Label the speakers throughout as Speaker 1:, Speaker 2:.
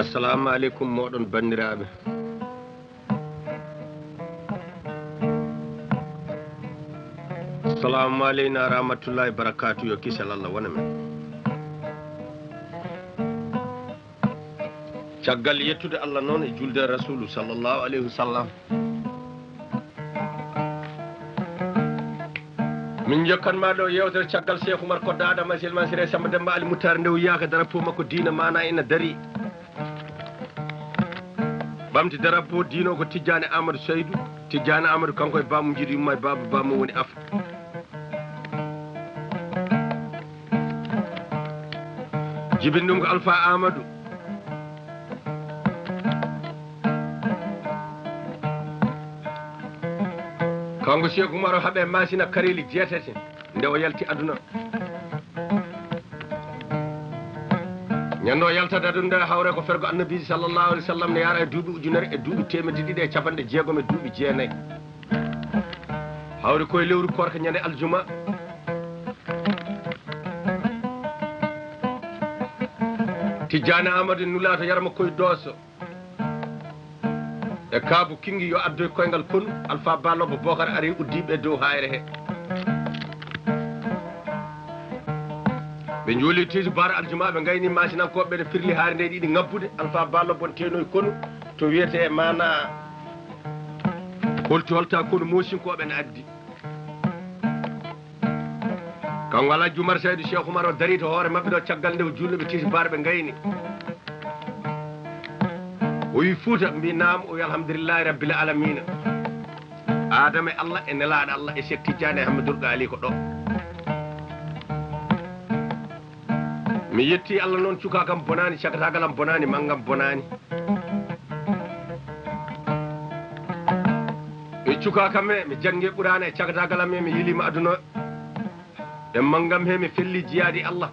Speaker 1: assalamu alaikum moɗon bandiraɓe. Assalamu aleyna rahmatullahi barakatu yo kisal Allah wona men. Caggal yettude Allah noon e julde rasulu sallallahu alayhi wa sallam. Min jokkanma ɗo yewtere caggal Cheikh Oumar Kodda Adama Silman Siré Samba Demba Ali Moutar ndew yaka drapeau makko diina mana ina dari ɓamti drapeau diino ko Tidiane Amadou Seydou. Tidiane Amadou kanko e bamum jiiɗi yumma e baba bamum woni afa jibin ɗum ko Alpha Amadou. kanko Cheikh Oumar o haaɓe masina kareli jeetete nde o yalti aduna ñande o yaltade aduna nde hawre ko fergo annabi sallallahu alaihi wa sallam ne yara e duuɓi ujunere e duuɓi temedde ɗiɗi e capanɗe jeegom e duuɓi jeenayyi hawre koye lewru korka ñande aljuma Tidiane Amadou nulato yarma koye dooso e kaabu kingi yo addoy koyngal konu Alpha Ballobo Bocar ari uddiɓe dow hayre he ɓe jooli tisi bara aljuma ɓe gayni masinankoɓe ne firli haare nde ɗiɗi ngabbude Alpha Ballobo on tenoye konu to wiyete mana holta konu mosinkoɓe ne addi kanko Alhaji Oumar Seydou Cheikh Oumar o dari to hoore mabɓe ɗo caggal nde o julnoɓe tisi bara ɓe gayni o wi Fouta mbi naam o wi alhamdulillahi rabbil alamina adama e Allah e nelaɗo Allah e Cheikh Tidiane e Hammadou Ali ko ɗo mi yetti Allah noon cuka kam bonani cagatagal am bonani manggam bonani mi cuka kam mi jangge ɓurana e cagatagal am mi yilima aduna e manggam he mi felli jiyadi Allah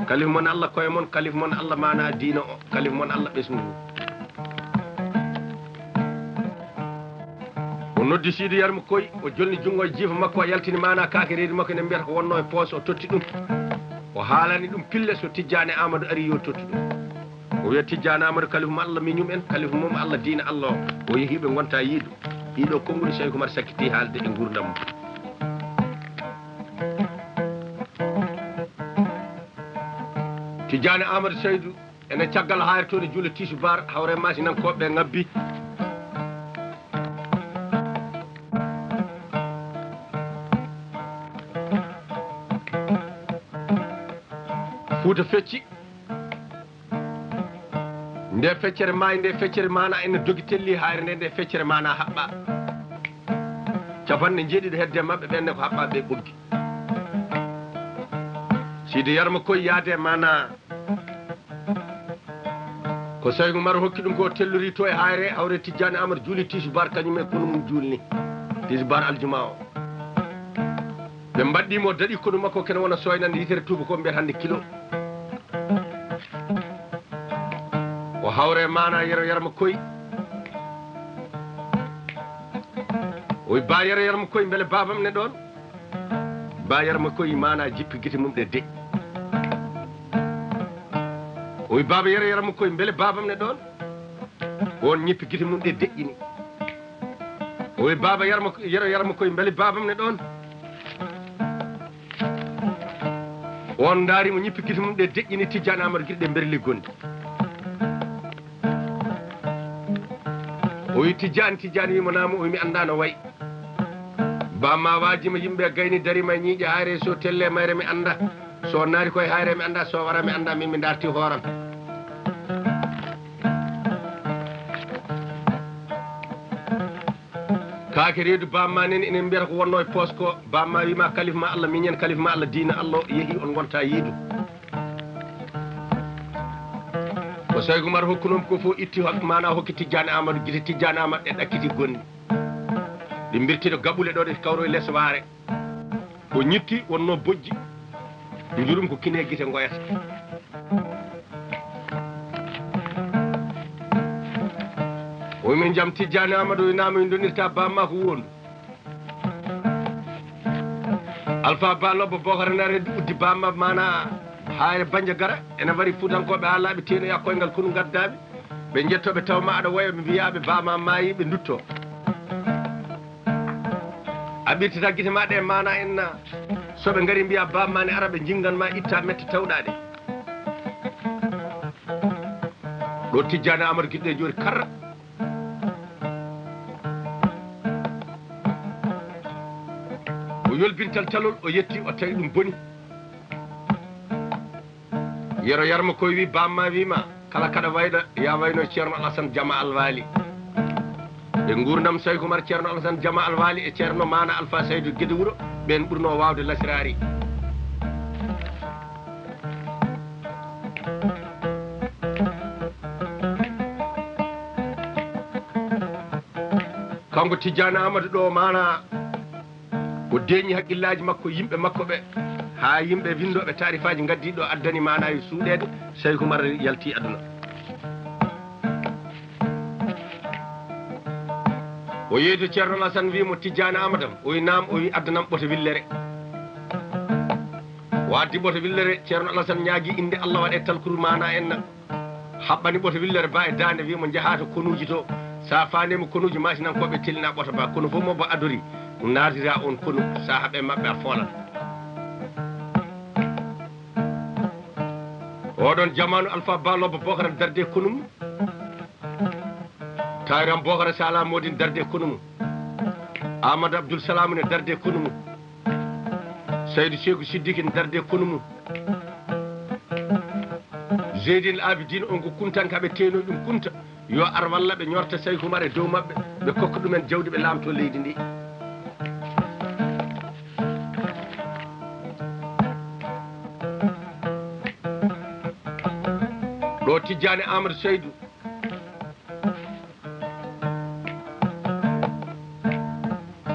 Speaker 1: kalif mon Allah koye mon kalif mon Allah mana diina o kalif mon Allah ɓesngu o noddi Sidy Yarma Koy o jolni jungo e jiifa makko o yaltini mana kaake reedi makko ne mbiyata ko wonno e poos o totti ɗum o haalani ɗum pille so Tidiane Amadou ari yo totti ɗum o wiya Tidiane Amadou kalifum Allah miñum en kalifu mum Allah diina Allah o yeehiɓe gonta yiiɗo ɗiɗo konnguli Cheikh Oumar sakkiti haalde e gurdam mum Tidiane Amadou Seydou ene caggal hayre toon e juule tisu bar hawre masinankoɓe ngabbi Fouta fecci nde feccere maayi nde feccere mana ene dogi telli hayre nde feccere mana haɓɓa capanɗe jeeɗiɗo hedde mabɓe ɓenne ko haɓɓaɓe ɓoggi Sidy Yarma Koy yaade mana ko Cheikh Oumar hokki ɗum ko tellori to e hayre hawre Tidiane Amadou juuli tisubar kañum e kono mum julni tisubar aljuma o ɓe mbaɗɗimo daɗi kono makko kene wona soynande yitere tuuba ko mbiyata hannde kilo o hawre mana Yero Yarma Koy o wi ba Yero Yarma Koy beele babam ne ɗon ba Yarma Koy mana jippi guite mum ɗe deƴƴi o wi baba Yero Yarma Koy beele babam ne ɗon on ñippi guite mum ɗe deƴƴini o wi baba Yero Yarma Koy beele babam ne ɗon on daarimo ñippi guite mum ɗe deƴƴini Tidiane Amadou guite ɗe berli gonɗi o wi Tidiane wimo naamo o wi mi anda no wayi bamma wajima yimɓe gayni darima e ñiiƴe hayre so telle mayre mi anda so naari koye hayre mi anda so wara mi anda min mi darti hooram kaake reedu bamma nene enen mbiyata ko wonno e poos ko bamma wima kalif ma Allah miñen kalif ma Allah diina Allah yeehi on gonta yiidu ko Cheikh Oumar hokkunom ko fof itti mana hokki Tidiane Amadou guite Tidiane Amadou ɗe ɗakkiti gonɗi ɗi mbirtiɗo gaɓule ɗo ɗe kawro e less waare o ñitti wonno bojji jurum ko kine guite goyata o min jam Tidiane Amadou inama en donirta bamma ko wondu Alpha Ballobo Bocar nare uddi bamma mana hayre banja gara ene wari fuutankoɓe ha laaɓi tenoya koyngal konu gaddaɓe ɓe jettoɓe tawma aɗa woya ɓe mbiyaɓe bama maayi ɓe dutto a ɓirtata guite ma ɗe mana en soɓe ngari mbiya bamma ne ara ɓe jinganma itta mette tawɗaɗe ɗo Tidiane Amadou Guiɗo e joni karra o yolbintal talol o yetti o tawi ɗum boni yero yarma koye wi bamma wima kala kaɗa wayɗa ya wayno ceerno Alassane Diama Alwali ɓe gurdam Saykou Oumar ceerno Alassane Diama Alwali e ceerno Mana Alpha Seydou Guédé Wuuro ɓen ɓurno wawde lasirari kanko Tidiane Amadou ɗo mana o deñi haqqillaji makko yimɓe makko ɓe ha yimɓe windoɓe tarifaji gaddi ɗo addani mana e suuɗede Saykou Oumar yalti aduna o yeeyi ceerno Alassane wimo Tidiane Amadou o wi nam o wi addanam ɓoto willere o addi ɓoto willere ceerno Alassane ñaagui inde Allah waɗe talkuru mana en haɓɓani ɓoto willere ba e dande wimo jaaha to konuji to sa fandima konuji masinankoɓe telina ɓoto ba kono fof mobo adori natira on konu sahaɓe mabɓe a foolan oɗon jamanu Alpha Balobo Bocara darde konum Tayram Bocara Sala Modine darde konumu Amadou Abdoul Salam ne darde konumu Seydou Sékou Siddique ne darde konumu Zeydine Abidine on ko kuntankaɓe teno ɗum kunta yo ar walla ɓe ñorta Saykou Oumar e dow mabɓe ɓe kokka ɗumen jawdi ɓe laamto leydi ndi ɗo Tidiane Amadou Seydou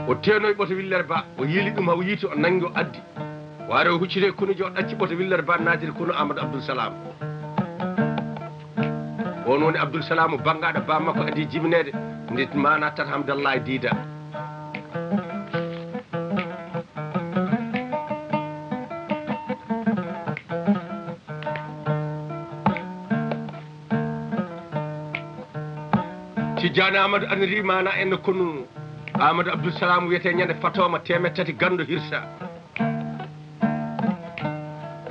Speaker 1: o tenoy ɓoto willere ba o yiili ɗum haw yiiti o nangi o addi o ari o huccite kunuji o ɗacci ɓoto willere ba natiri kono Amadou Abdoul Salam on woni Abdoul Salam bangaɗo ba makko adi jibinede nde mana Tata Hamdallah e Dida Tidiane Amadou aniri mana en kono Amadou Abdoul Salam wiyete ñande fatoma 300 gando hirsa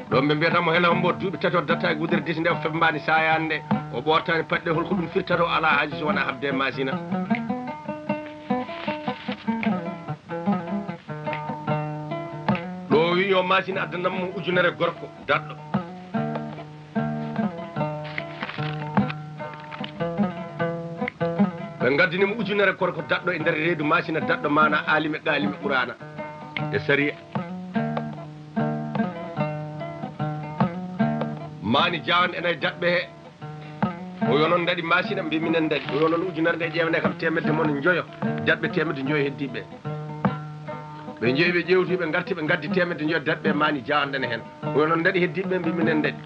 Speaker 1: ɗon ɓe mbiyatamo hela mbo duuɓi tati o datta e gudere disi nde o fembani sayande o ɓortani paɗɗe holko ɗum firtata o ala haji so wona habde masina ɗo wi yo masina addanammo ujunere gorko daɗɗo ɓe gaddinimo ujunere gorko daɗɗo e nder reedu masina daɗɗo mana alime qalime ɓurana e saria mani jawan enayi daɓɓe he o yo noon daɗi masina mbi minen daɗi o yo noon ujunere nde ƴewne kam temedde moon joyo daɓɓe temedde joyo heddiɓe ɓe jeeyi ɓe ƴewti ɓe garti ɓe gaddi temedde joyo daɓɓe mani jawanɗene hen o yo noon daɗi heddiɓe mbi minen daɗi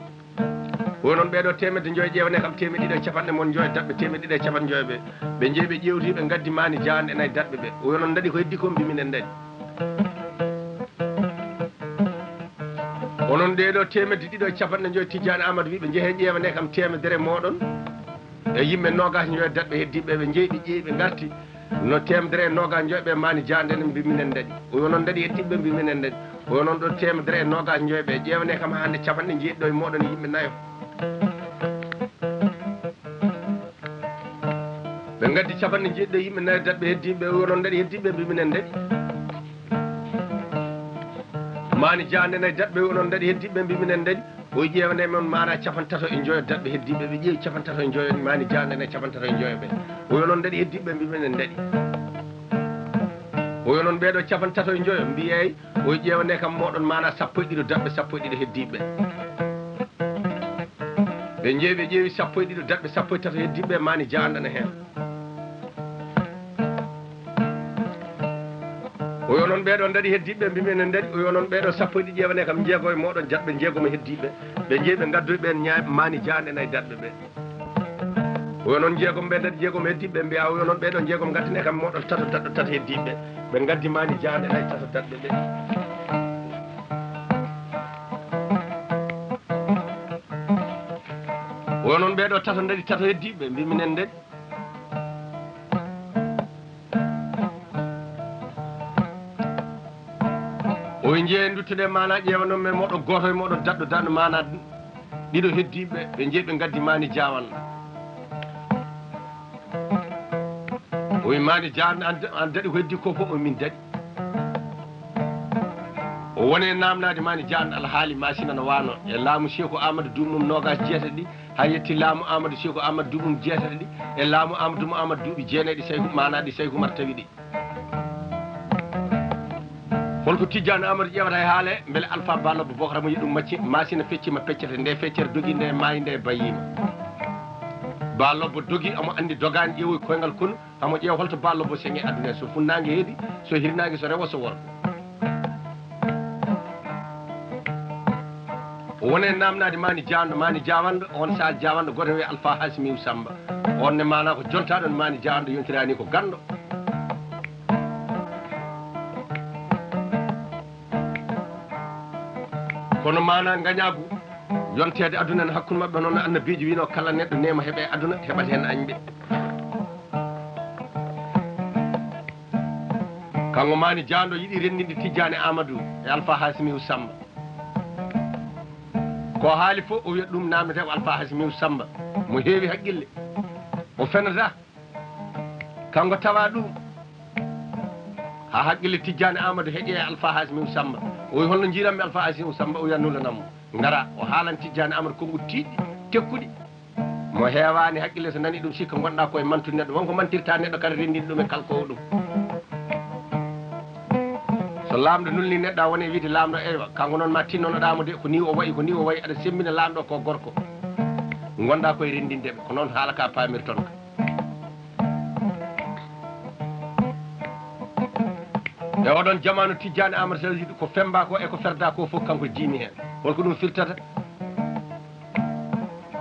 Speaker 1: o yo noon ɓeɗo temedde joyo ƴewne kam temedde ɗiɗi e capanɗe moon joyo daɓɓe temedde ɗiɗi e capanɗe joyo ɓe ɓe jeeyi ɓe ƴewti ɓe gaddi mani jawanɗe enayi daɓɓe ɓe o yo noon daɗi ko heddi ko mbi minen daɗi onon ɗeɗo temedde ɗiɗo e capanɗe joyi Tidiane Amadou wi ɓe jeehe ƴewne kam temedere moɗon e yimɓe nogas joyo daɓɓe heddiɓe ɓe jeeyi ɓe ƴeewi ɓe garti no temedere e nogas joyi ɓe mani jawɗene mbi minen daɗi o yo noon daɗi heddiɓe mbi minen daɗi o yo noon ɗo temedere e nogas joyi ɓe ƴewne kam hande capanɗe jeeɗiɗo e moɗon yimɓe nayo ɓe gaddi capanɗe jeeɗiɗo yimɓe nayo daɓɓe heddiɓe o yo noon daɗi heddiɓe mbi minen daɗi mani jande nayi daɓɓe onon daɗi heddiɓe mbi minen daɗi o ƴewne moon mana capantato e joyo daɓɓe heddiɓe ɓe ƴeewi capantato e joyo mani jande nayi capantato e joyo ɓe o yo noon daɗi heddiɓe mbi minen daɗi o yo noon ɓeɗo capantato e joyo mbiyey o ƴewne kam moɗon mana sappo e ɗiɗo daɓɓe sappo e ɗiɗo heddiɓe ɓe jeewi ɓe ƴeewi sappo e ɗiɗo daɓɓe sappo e tato heddiɓe mani janɗane hen o yo noon ɓeɗon daɗi heddiɓe mbi minen daɗi o yo noon ɓeɗo sappo e ɗiɗi ƴewne kam jeego e moɗon jaɓɓe jeegoma heddiɓe ɓe jeeyi ɓe gaddoy ɓen mani janɗe nayi daɓɓe ɓe o yo noon jeegom ɓe daɗi jeegom heddiɓe mbiya o yo noon ɓeɗon jeegom gaddine kam moɗon tato daɗɗo tato heddiɓe ɓe gaddi mani janɗe nayi tato daɗɓe ɓe o noon ɓeeɗo tato daɗi tato heddiɓe mbi minen daɗi o jeeyi duttude mana ƴeewa noon men moɗo goto e moɗo daɗɗo daɗɗo mana ɗiɗo heddiɓe ɓe jeeyi ɓe gaddi mani jawanno o wi mani jawanno an daɗi ko heddi ko fof o min daɗi o woni namnade mani jawanno alhaali masina no wano e laamu Cheikhou Amadou Doumum nogas jeetati ha yetti laamu Amadou Cheikhou Amadou Doumum jeetati ɗi e laamu Amadou Mouhamadou duuɓi jeenayyi ɗi Cheikhou manaɗi Cheikhou Oumar tawi ɗi holko Tidiane Amadou ƴewata e haale beele Alpha Balobbo Bocara mo yiɗum macci masina feccima peccete nde feccere dogi nde maayi nde bayima Balobbo dogi omo andi dogani ƴeewoy koyngal kono hamo ƴeewa holto Balobbo seŋe aduna so funnague heedi so hirnague so rewo so worko o woni e namnade mani jawanɗo on sah jawanɗo goto wiye Alpha Hasimiou Samba on ne mana ko jontaɗo ne mani jawanɗo yontirani ko ganɗo kono mana gañagu yontede aduna ne hakkude mabɓe noon annabijo wino kala neɗɗo nema heeɓe aduna heɓat hen añɓe kanko mani jawanɗo yiiɗi rendinde Tidiane Amadou e Alpha Hasimiou Samba ko haali fof o wiya ɗum namdete ko Alpha Hasimiou Samba mo heewi haqqille o fenata kanko tawa ɗum ha haqqille Tidiane Amadou heeƴe e Alpha Hasimiou Samba o wi holno jiiranmi Alpha Hasimiou Samba o wiya nulanammo ngara o haalan Tidiane Amadou konko tiiɗɗi tekkuɗi mo heewani haqqille so nani ɗum sikka gonɗa koye mantude neɗɗo wonko mantirta neɗɗo kala rendinde ɗum e kalkowo ɗum so lamɗo nulni neɗɗo a woni wiide lamɗo eywa kanko noon ma tinnonoɗamo de ko ni o wayi aɗa semmina lamɗo ko gorko gonɗa koye rendindeɓe ko noon haala ka pamir toon ka e oɗon jamanu Tidiane Amadou Sall yiɗi ko femba ko e ko ferda ko fof kanko jiimi hen holko ɗum firtata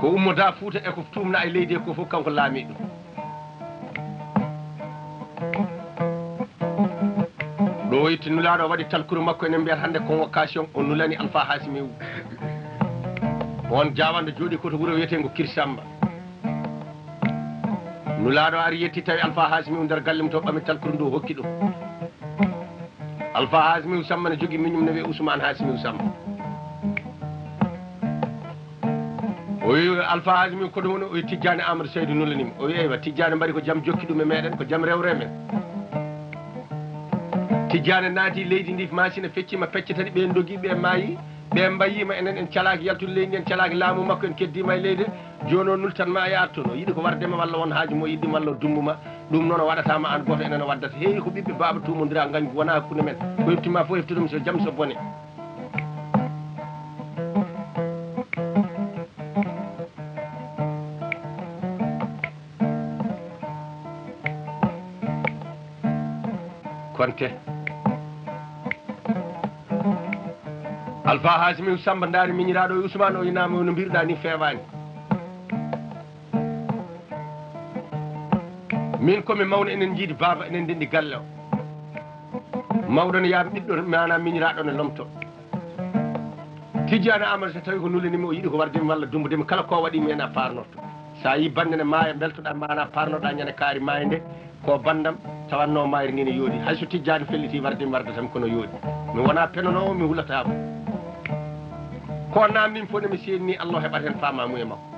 Speaker 1: ko ummoda Fouta e ko tumna e leydi ko fof kanko laami ɗum ɗo yitti nulaɗo waɗi talkuru makko enen mbiyata hande convocation o nulani Alpha Hasimiou on jawanɗo jooɗi koto wuuro wiyetego Kirsamba nulaɗo ari yetti tawi Alpha Hasimiou nder galle mum to ɓami talkuru ndu hokki ɗum Alpha Hasimiou Samba ne jogui miñum ne wiye Ousmane Hasimiou Samba o wi Alpha Hasimiou ko ɗum woni o wi Tidiane Amadou Seydou nulanima o wi eywa Tidiane mbaɗi ko jaam jokki ɗum e meɗen ko jaam rewre men Tidiane naati leydi ndi masina feccima pecce tati ɓen dogi ɓe maayi ɓe mbayima enen en calaki yaltude leydi en calaki laamu makko en keddima e leydi joni o nultanma yaat toon o yiiɗi ko wardema walla won haaji mo yiɗɗima walla o dumbuma ɗum noon o waɗatama an goto enen o waddata heewi ko ɓiɓɓe baba tumodira gañ wona hakkude men ko heftima fof hefti ɗum so jaam so bone konte Alpha Hasimiou Samba ndaari miñiraɗo e Ousmane o yinama no mbiruɗa ni fewani min komi mawno enen jiidi baba enen ndendi galle o mawɗo ne yaami ɓiɗɗo mana miñiraɗo ne lomto Tidiane Amadou so tawi ko nulanimi o yiiɗi ko wardemi walla dumbudemi kala ko waɗimi hen a parnorto sa yi bande ne maaya beltoɗa mana parnoɗa ñande kaari maayi nde ko bandam tawanno mayri ndi ne yooɗi hayso Tidiane felliti wardemi wardatami kono yooɗi mi wona penanowo mi hulatamo ko nammin fof nemi seedni Allah heɓat hen famamu e makko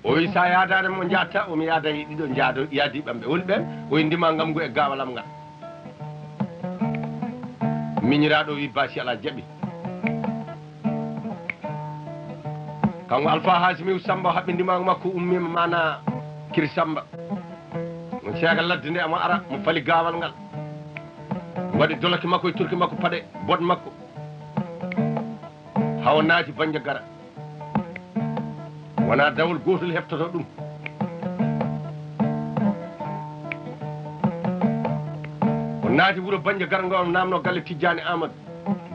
Speaker 1: o wi sa yaadade mo jatta omi yaada e ɗiɗo yaadi ɓamɓe woni ɓen o wi ndima ngam ngu e gawalam ngal miñiraɗo wi basi ala jaaɓi kanko Alpha Hasimiou Samba haɓɓe ndimago makko ummima mana Kirsamba mo seegal ladde nde amo ara mo fali gawal ngal waɗi doloke makko e turki makko paɗe bod makko hawo naati Bandiagara wona dawol gotol heftoto ɗum o naati wuuro Bandiagara ngo namno galle Tidiane Amadou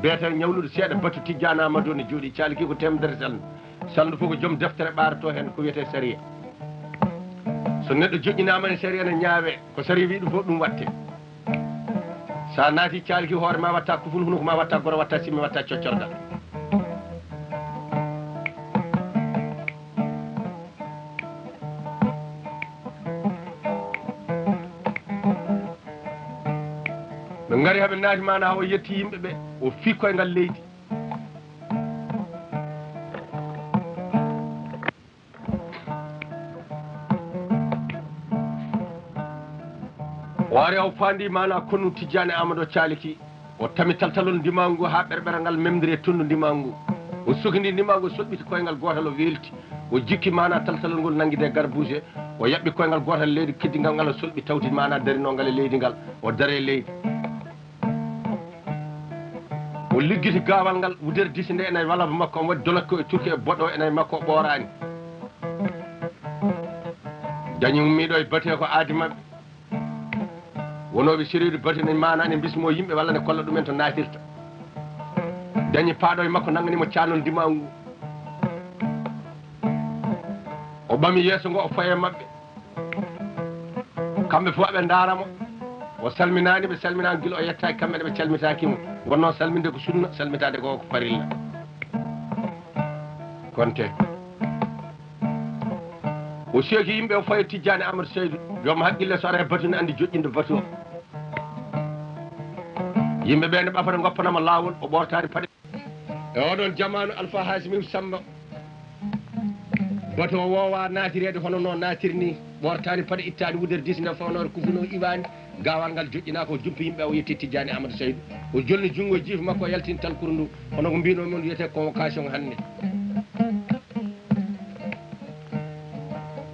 Speaker 1: beete ñawluɗo seeɗa batu Tidiane Amadou ne jooɗi calki ko temedere saldu fof ko joom deftere ɓarato hen ko wiyete saria so neɗɗo joƴƴinama e saria ne ñaawe ko saria wi ɗum fof ɗum watte sa naati caalki hoore ma watta ko ful hunuko ma watta goro watta simmi watta coccorgal ɓe ngari haɓe naati mana o yetti yimɓe ɓe o fi koyngal leydi o ari o fandi mana konnu Tidiane Amadou Thialiki o tami taltalol ndimangu ha ɓerɓera ngal memdiri tundu ndimangu o sukindi ndimangu soɓɓiti koyngal gotal o welti o jikki mana taltalol ngol nanguide garbouge o yaɓɓi koyngal gotal leydi keddigal ngal o solɓi tawti mana darinogal e leydi ngal o daare leydi o liggiti gawal ngal wudere disi nde enayi walaba makko on waɗi dolakko e turki e boɗo enayi makko o ɓorani dañi ummiɗo e bate ko aadi mabɓe wonoɓe séridu bate ne mana ne bismo yimɓe walla ne kolla ɗumen to natirta dañi paaɗo e makko nanganimo canol ndimangu o ɓami yeeso ngo o faye mabɓe kamɓe fof ɓe daramo o salminani ɓe salminani guila o yettaki kamɓe ɓe calmitakimo wonno salminde ko sunna salmitade ko farilla konte o seeki yimɓe o faye Tidiane Amadou Seydou joom haqqille so ara e batu ne andi joƴƴinde batu o yimɓe ɓe ne ɓafata goppanama lawol o ɓortani paɗe e oɗon jamanu Alpha Hasimi Samba batu o wowa natirede hono no natiri ni ɓortani paɗe ittani wudere disne fawnore kufuno iwani gawal ngal joƴƴina ko jumpi yimɓe o yetti Tidiane Amadou Seydou o jolni junggo jiifa makko o yaltini talkuru ndu hono ko mbino mon wiyete convocation hande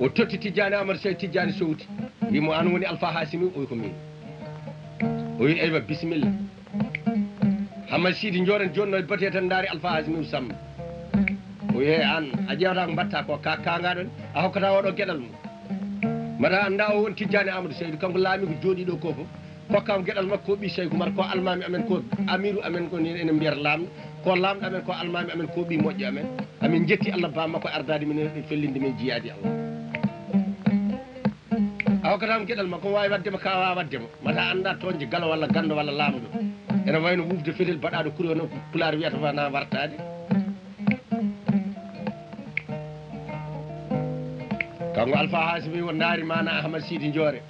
Speaker 1: o totti Tidiane Amadou Seydou Tidiane sowti wimo an woni Alpha Hasimi o wi ko min o wi eywa bisimilla Hamad Sidi joren joni no bate tan daari Alpha Hasimi Samba o wi he an a ƴewata ko mbatta ko kangaɗon a hokkata oɗo gueɗal mum mbaɗa anda o woni Tidiane Amadou Seydou kanko laami ko jooɗiɗo ko fof kokkam gueɗal makko ko ɓi Seykou Oumar ko almami amen ko amirou amen ko ni enen mbiyata lamɗo ko lamɗo amen ko almami amen ko ɓi moƴƴo amen amin jetti Allah ba makko ardade min e fellinde men jiyadi Allah a hokkatama gueɗal makko ko wawi waddema ka wawa waddema mbaɗa anda toonje galo walla gando walla lamɗo ene wayno wufde fetel baɗaɗo kuuri no pulaar wiyata wana wartade kanko Alpha Hasimi o naari mana Hamad Sidi Diore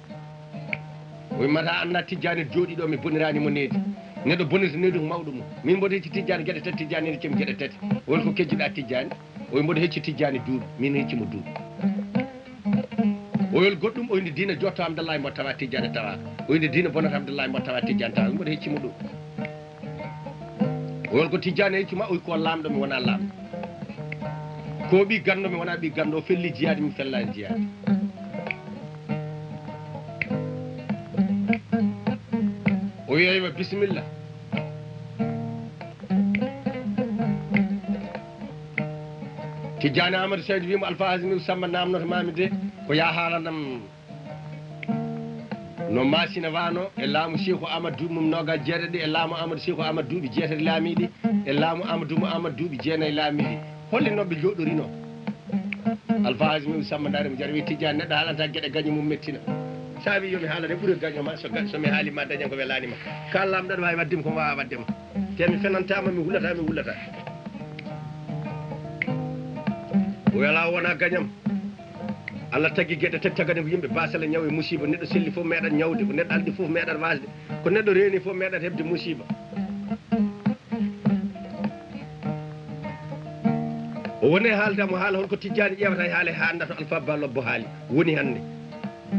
Speaker 1: o wimmata anna Tidiane jooɗiɗo mi boniranimo needi neɗɗo bonirta needi ko mawɗo mum min mboɗo hecci Tidiane gueɗe tati Tidiane ene cemi gueɗe tati woni ko kejjiɗa Tidiane o wi mboɗo hecci Tidiane duuɓi min heccimo duuɓi o wiyol goɗɗum o winde dina jotto Hamdallahi mo tawa Tidiane tawa o winde dina bonata Hamdallahi mo tawa Tidiane tawa mboɗo heccimo ɗum o wiyol ko Tidiane heccima o wi ko lamɗo mi wona lamɗo ko ɓi gando mi wona ɓi gando o felli jiyade mi fellani jiyade o wiyayma bisimilla Tidiane Amadou Seydou wimo Alpha Hasimi Samba namnoto mami de ko ya haalanam no masina wano e laamu Cheikhou Amadou mum noga jeeɗaɗi e laamu Amadou Cheikhou Amadou duuɓi jeetati laamiɗi e laamu Amadou mo Amadou duuɓi jeenayyi laamiɗi hollinoɓe joɗɗorino Alpha Hasimi Samba darimo jara wi Tidiane neɗɗo haalanta gueɗe gaño mum mettina sa wi yomi haalane ɓuuri gañoma somi haalima dañan ko welanima kala lamɗo aɗa wawi waddema komo wawa waddema te mi fenantama mi hullata o wela wona gañam Allah tagui gueɗe tati tagade ko yimɓe basala ñaw e musiba neɗɗo selli fof meeɗat ñawde ko neɗɗo aldi fof meeɗat wasde ko neɗɗo reeni fof meeɗat hebde musiba o woni haaldamo haala holko Tidiane ƴewata e haala handa to Alpha Ba Lobbo haali woni hande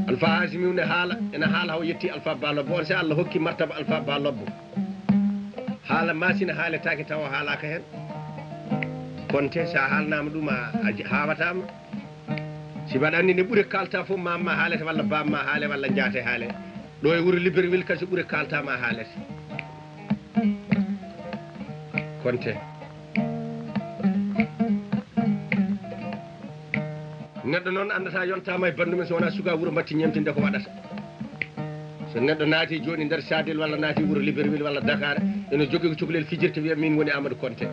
Speaker 1: Alpha Hasimi ne haala ene haala o yetti Alpha Ba Lobbo on si Allah hokki martaba Alpha Ba Lobbo haala masina haaletake taw haalaka hen konte sa haalnama ɗum a hawatama si mbaɗa andi ne ɓuuri kalta fof mamma haalete walla bamma haale walla jaate haale ɗo e wuuro Libreville kasi ɓuuri kaltama haalete konte neɗɗo noon andata yontama e bandu men so wona suka wuuro batti ñemtinde ko waɗata so neɗɗo naati joni nder Sadel walla naati wuuro Libreville walla Dakar ene jogui ko cukalel fijirta wiya min woni Amadou Konté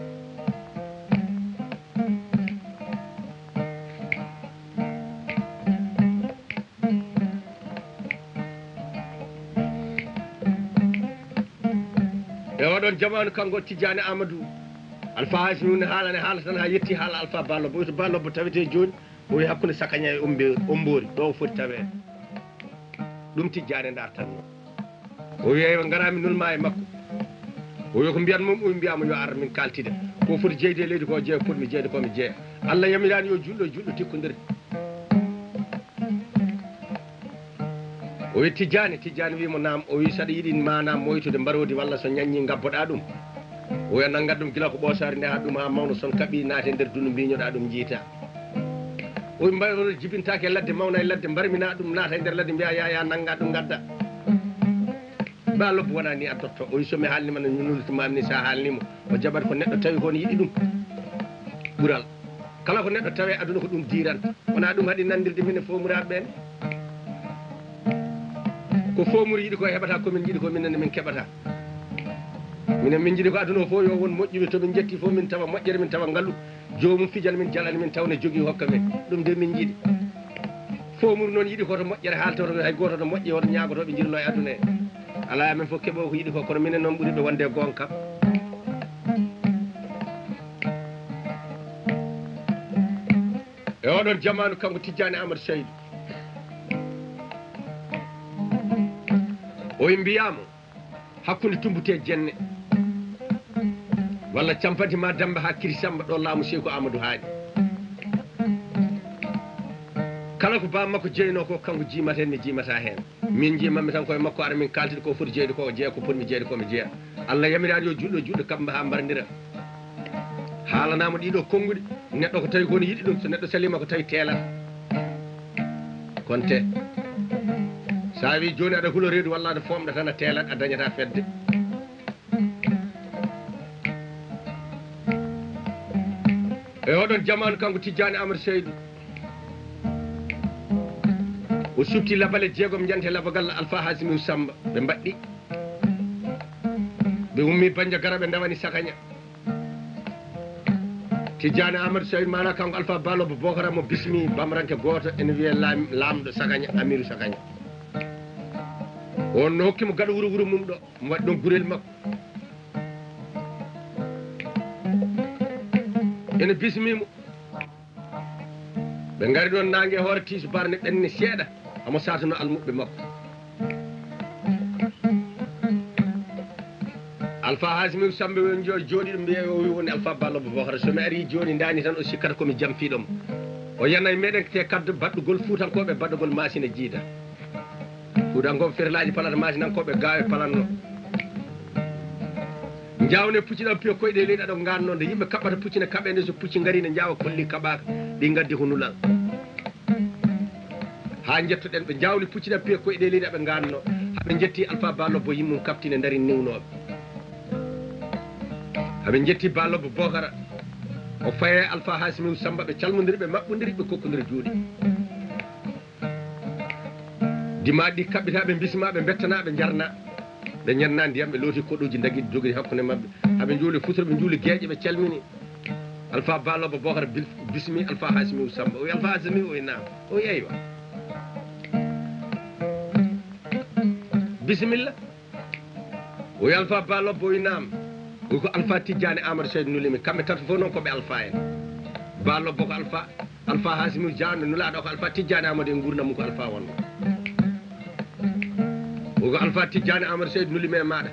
Speaker 1: e oɗon jamanu kanko Tidiane Amadou Alpha Hasimi haalane haala tan ha yetti haala Alpha Balobbo to Balobbo tawete joni o wi hakkude Sakaña e Ombori ɗo foti tawe ɗum Tidiane dartanno o wi ewa garami nulma e makko o wi ko mbiyat mum o mbiyama yo ar min kaltide ko foti jeyde leydi ko jeeya potmi jeyde komi jeeya Allah yamirani yo julɗo tikkodiri o wi Tidiane wimo nam o wi saɗa yiɗi manam moytude mbarodi walla so ñaññi gabboɗa ɗum o wi naggat ɗum gila ko ɓosare nde ha ɗum ha mawno son kaɓi naate nder dundu mbiñoɗa ɗum jiita o wi mbaɗo jibintake e ladde mawna e ladde mbarmina ɗum naata e nder ladde mbiya ya nagga ɗum gadda Balobbo wona ni addotto o wi somi haalnima no ñunultumami ni sa haalnimo o jaɓat ko neɗɗo tawi kon yiɗi ɗum ɓuural kala ko neɗɗo tawi aduna ko ɗum diranta wona ɗum haɗi nandirde minen fomuraɓe ɓen ko fomuru yiɗi ko heɓata komin jiiɗi ko minenne min keɓata minen min jiiɗi ko aduna o fof yo won moƴƴuɓe tomin jetti fof min tawa moƴƴere min tawa ngaalu jomum fijal min jalani min tawne jogui hokka men ɗum de min jiiɗi fomuru noon yiɗi koto moƴƴere haaltoto hay goto no moƴƴe woto ñagotoɓe jirno e aduna e ala men fof keeɓo ko yiɗi ko kono minen noon ɓuuriɓe wonde gonka e oɗon jamanu kanko Tidiane Amadou Seydou o mbiyamo hakkude tumbute jenne walla campati ma Demba ha Kiri Samba ɗo laamu Seykou Amadou haaɗi kala ko bammakko jeyno ko kanko jimata hen mi jimata hen min jimami tan koye makko ara min kaltide ko foti jeyde ko jeeya ko potmi jeyde komi jeeya Allah yamirani yo juɗɗo kamɓe ha mbaradira haalanama ɗiɗo konnguɗi neɗɗo ko tawi kono yiɗi ɗum so neɗɗo salima ko tawi teelat konte sa wi joni aɗa huula reedu walla aɗa fomɗa tan a teelat a dañata fedde e oɗon jamanu kanko Tidiane Amadou Seydou o subti labale jeegom jante labagal Alpha Hasimi Samba ɓe mbaɗɗi ɓe ummi Bandiagara ɓe ndawani Sakaña Tidiane Amadou Seydou mana kanko Alpha Balobbo Bocara mo bismi bamranke goto ene wiye lamɗo Sakaña Amirou Sakaña on no hokkimo gaɗa wuro mum ɗo mo waɗi ɗon gurel makko ene bismimo ɓe gari ɗon nangue e hoore tiiso barne ɓenne seeɗa omo satano almuɓe makko Alpha Hasimi Samba jooɗi ɗum mbiye o wi woni Alpha Balobbo Bocara somi ari joni dani tan o sikkata komi jamfiɗomo o yanay meɗen te kadde baɗɗugol fuutankoɓe baɗɗugol machine e jiida fuutankoɓe ferlaji palata machine ankoɓe gawe palanno jawne pucciɗam piyo koyɗe leydi aɗo ganno nde yimɓe kaɓɓata puccine kaɓe nde so pucci gari ne jawa kolli kaɓaka ɗi gaddi ko nulan ha jettoɗen ɓe jawni pucciɗam piyo koyɗe leydi aɓe ganno haɓe jetti Alpha Balobbo yimmum kaptine dari niwnoɓe haɓe jetti Balobbo Bocara o faye Alpha Hasimi Samba ɓe calmodiri ɓe maɓɓodiri ɓe kokkodiri juuɗe dimaɗi ɗi kaɓɓita ɓe bisma ɓe bettana ɓe jarna ɓe ñanna ndiyam ɓe looti koɗoji dagui jogui hakkude mabɓe haɓe juuli futuro ɓe juuli gueeƴe ɓe calmini Alpha Balobbo Bocara bismi Alpha Hasimi Samba o wi Alpha Hasimi o wi nam o wi eywa bisimilla o wi Alpha Balobbo o wi nam o wi ko Alpha Tidiane Amadou Seydou nulimi kamɓe tato fof noon koɓe Alpha en Balobbo ko Alpha Hasimi Diane nulaɗo ko Alpha Tidiane Amadou e gurdam mum ko Alpha wonno o ko Alpha Tidiane Amadou Seydou nulimi e maɗa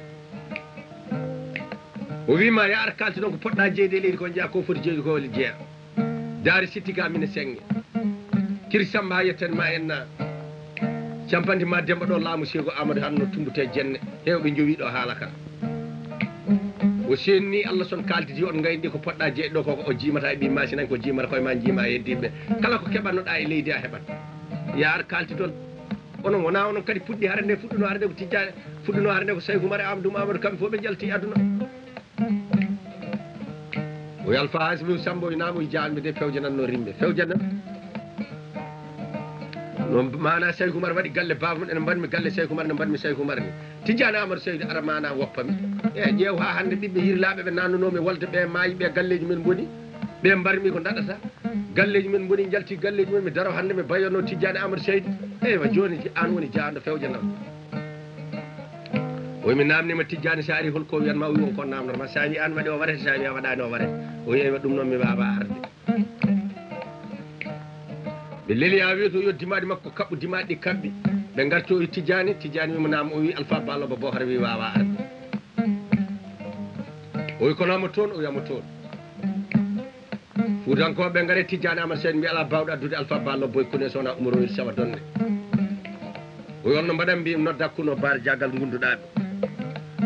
Speaker 1: o wima ya ar kalti noon ko poɗɗa jeyde e leydi ko jeeya ko foti jeydi ko jeeya daari sittiga mine sengge Kiri Samba ha yettani ma en campandi ma Demba ɗo laamu Seykou Amadou hanno tumbute jenne hewɓe jowiɗo haala ka o senni Allah son kaldidi on gaydi ko poɗɗa jeyɗo ɗo koko o jimata e ɓi machine an ko jimata koye ma jima e heddiɓe kala ko keɓannoɗa e leydi a heɓat ya ar kalti toon onon wona onon kadi puɗɗi hare nde fuɗɗuno hare nde ko Tidiane fuɗɗuno hare nde ko Seykou Oumar e Amadou Mamadou kamɓe fof ɓe jalti aduna o wi Alpha Hasimi Samba o wi namo jaami de fewjanatno rimɓe fewjanat no mana Seykou Oumar waɗi galle baba mum ene mbanmi galle Seykou Oumar ne mbanmi Seykou Oumar ni Tidiane Amadou Seydou ara mana woppami e ƴeew ha hande ɓiɓɓe hirlaɓe ɓe nannunomi wolde ɓe maayi ɓe galleji men boni ɓe mbarmi ko daɗata galleji men boni jalti galleji men mi daro hande mi bayonno Tidiane Amadou Seydou eywa joni an woni jaando fewjanam o o mi namnima tijjani sa ari holko wiyanma o wi on ko namdotoma sa wi an waɗi o waɗete sa wi a waɗani o waɗete o wi ɗum noon mi wawa arde ɓe leeli ha wi to yo dimaɗi makko kaɓɓu dimaɗi ɗi kamɓi ɓe garti o wi tijjani wimo nama o wi alpha ballo ba bohara wi wawa arde o wi kono amo toon o wiyamo toon fuutankoɓe gaare tijjani amadou seydi mbi ala bawɗo addude alpha ballo boy kune sowona umaroyil sawa donde o wi on no mbaɗan mbi nodda kuno baare jagal gunduɗaɓe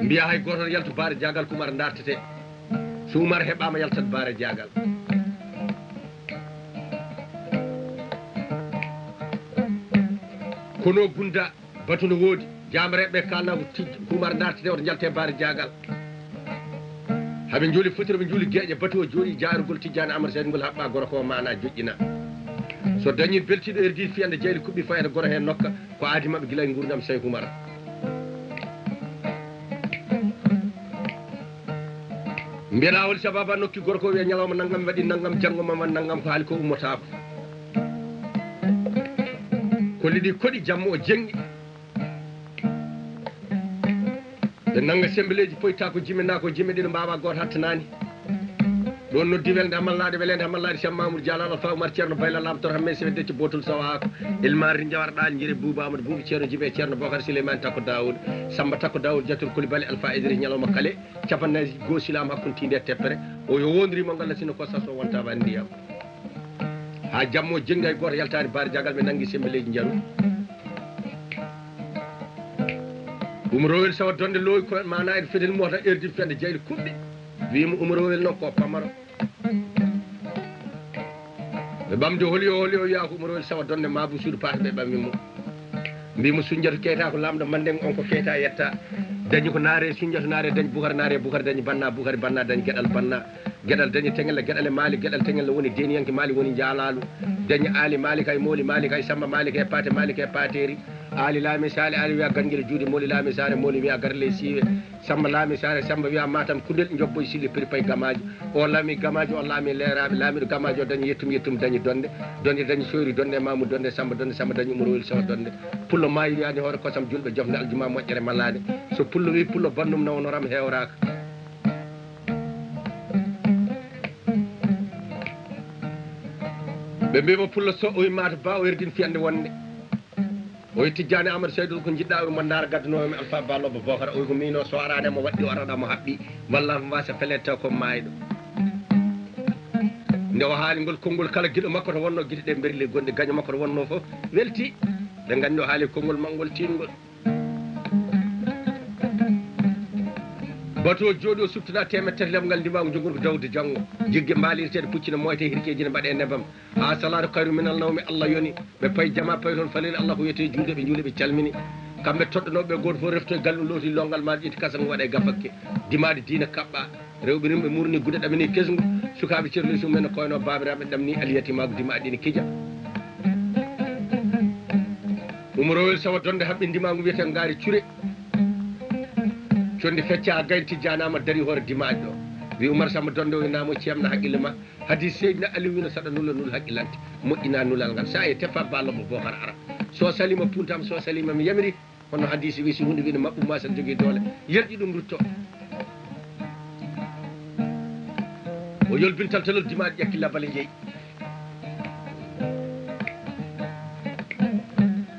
Speaker 1: mbiya hay goto yalto baare jagal ko umar dartete so umar heɓama yaltat baare jagal kono gunda batu no woodi jamareɓe kalna ko umar dartete oto jalte baare jagal haɓe juuli fotiri ɓe juuli gueƴe batu o jooɗi jaarugol tijjani amadou seydi ngol haɓɓa goro ko mana joƴƴina so dañi beltiɗo erdi fiyande jeyli kuɓɓi fayata goro hen nokka ko aadi mabɓe guila e gurdam Cheikh Oumar mbiyeɗa hol sababa nokki gorko wiya ñalawma naggam waɗi naggam janggo mama naggam ko haali ko ummotako ko liɗi koɗi jamma o jengi ɓe nagga sembeleji poyta ko jimina ko jimme ɗiɗo mbawa goto hattanani ɗon noddi welde hamallaɗe welede hamallaɗe Cheikh Mamoudou Diallo Alpha Oumar ceerno bayla lamtor hamme sewe decce botol sawako ilmari jawarɗani jiri Bouba Amadou Boubou ceerno Djibe ceerno Bocar Souleymane Takko Daoud Samba Takko Daoud Diator Coulibaly Alpha Idriss ñalawma kale capannayyi go silam hakkude tinde e teppere o yo wondrimo ngalla sino kosta so wonta wa ndiyam ha jammo jengi hay goto yaltani baare jagal ɓe nangui sembeleji jaaru Umarowel sawa donde looyi ko mana en fedel mota erdi fende jeyli kuɓɓi wimo Umarowel noon ko pamaro ɓe ɓamde holi o wiya ko Umarowel sawa donde mabou suudu paata ɓe ɓammimo mbimo Soundiata Keita ko lamɗo manden on ko Keita yetta dañi ko naare Soundiata naare dañi Boukhari dañi Banna Boukhari Banna dañi gueɗal Banna gueɗal dañi Tenghelle gueɗal e Mali gueɗal Tenghelle woni deniyanke Mali woni jaalalu dañi Ali Mali kay Moli Mali kay Samba Mali kay Paté Mali kay Pateri Ali Lami Sale Ali wiya Ganguel juuɗe Moli Lami Sare Moli wiya Garle Siwe Samba Lami Sare Samba wiya Matam Koundel jobboy sille piri pay gamaji o laami gamaji o laami leeraɓe laamiɗo gamaji o dañi yettum dañi donde dañi soyri donde Mamoudou donde Samba dañi Umarowel sawa donde pullo maayi wiyani hoore kosam julɓe jofde aljuma moƴƴere mallade so pullo wi pullo bandum nawonoram hewraka ɓe mbima pullo so o wi mata ba o herdin fiyande wonde o wi Tijjani Amadou Seydou ko jiɗɗa o mo daara gaddanomi Alpha Ballo Ba Bocara o wi ko mino so arani mo waɗɗi o araɗamo haɓɓi walla mo wasa felede taw ko mayiɗo nde o haali ngol konngol kala guiɗo makko to wonno guite ɗe berli gonɗe gaño makko to wonno foof welti ɓe gandi o haali konngol mangol tingol bato jooɗi o subtata temettere lemgal ndimago jogori ko dawde janggo jigge mbalirteɗe puccino moyte hirkeji ne mbaɗe nebam ha salatu kayru minal nawmi Allah yoni ɓe payi jama payi toon faleni Allah ko wiyete julde ɓe juule ɓe calmini kamɓe toɗɗanoɓe goto fof refto e gallu looti longal maɗa ƴetti kasan waɗa e gafakke dimade diina kaɓɓa rewɓe rimɓe murni gude ɗamini kesgu sukaɓe ceerli sumen no koyno babiraɓe ɗamni aliyatimago dima aɗini kija Umarowel sawa donde haɓɓe ndimago wiyete ngaari cure condi fecca ha gayni Tijjani Amadou dari hoore dimaji ɗo wi Oumar Samba donde o winamo ceemna haqqille ma haadi Seydina Aliou wino saɗa nula nul haqqillante moƴƴina nulal ngal sa e tefa Ballo Ba Bocara ara so salima puntama so salima mi yamiri hono hadisi wi so hunde wino maɓɓuma sen jogui doole yerƴi ɗum rutto o yolbintal talol dimaji ƴakkilla bale jeeyi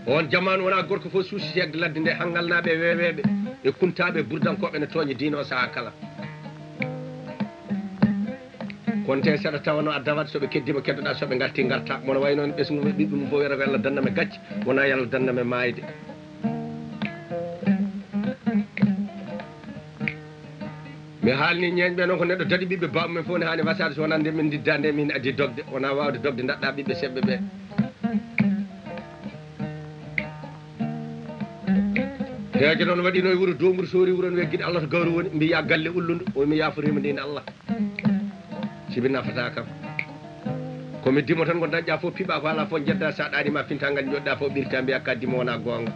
Speaker 1: on jamanu wona gorko fof suusitede ladde nde hangalnaɓe weweɓe e kuntaɓe burdankoɓe ne tooña diine o saaha kala kono te saɗa tawano a dawat soɓe keddima keddoɗa soɓe garti garta mono way noon ɓesgu ɓiɗɗum fo wiyata ko Allah dandame gacce wona yo Allah dandame mayde mi haalni ñeñɓe noon ko neɗɗo daɗi ɓiɓɓe bawɓe men fof ne hani wasade so wona nde min didda nde min addi dogde wona wawde dogde daɗɗa ɓiɓɓe seɓɓe ɓe heeje noon waɗino e wuuro Dombour sori wuuro no wiya guiɗo Allah to gawri woni mbiya galle ulludu o mi yaforima ndin Allah sibi nafata kam komi dimo tan ko dañƴa fof piiɓa ko ala fof jedda sa ɗanima fintangal joɗɗa fof ɓirta mbiya ka dimo wona gonga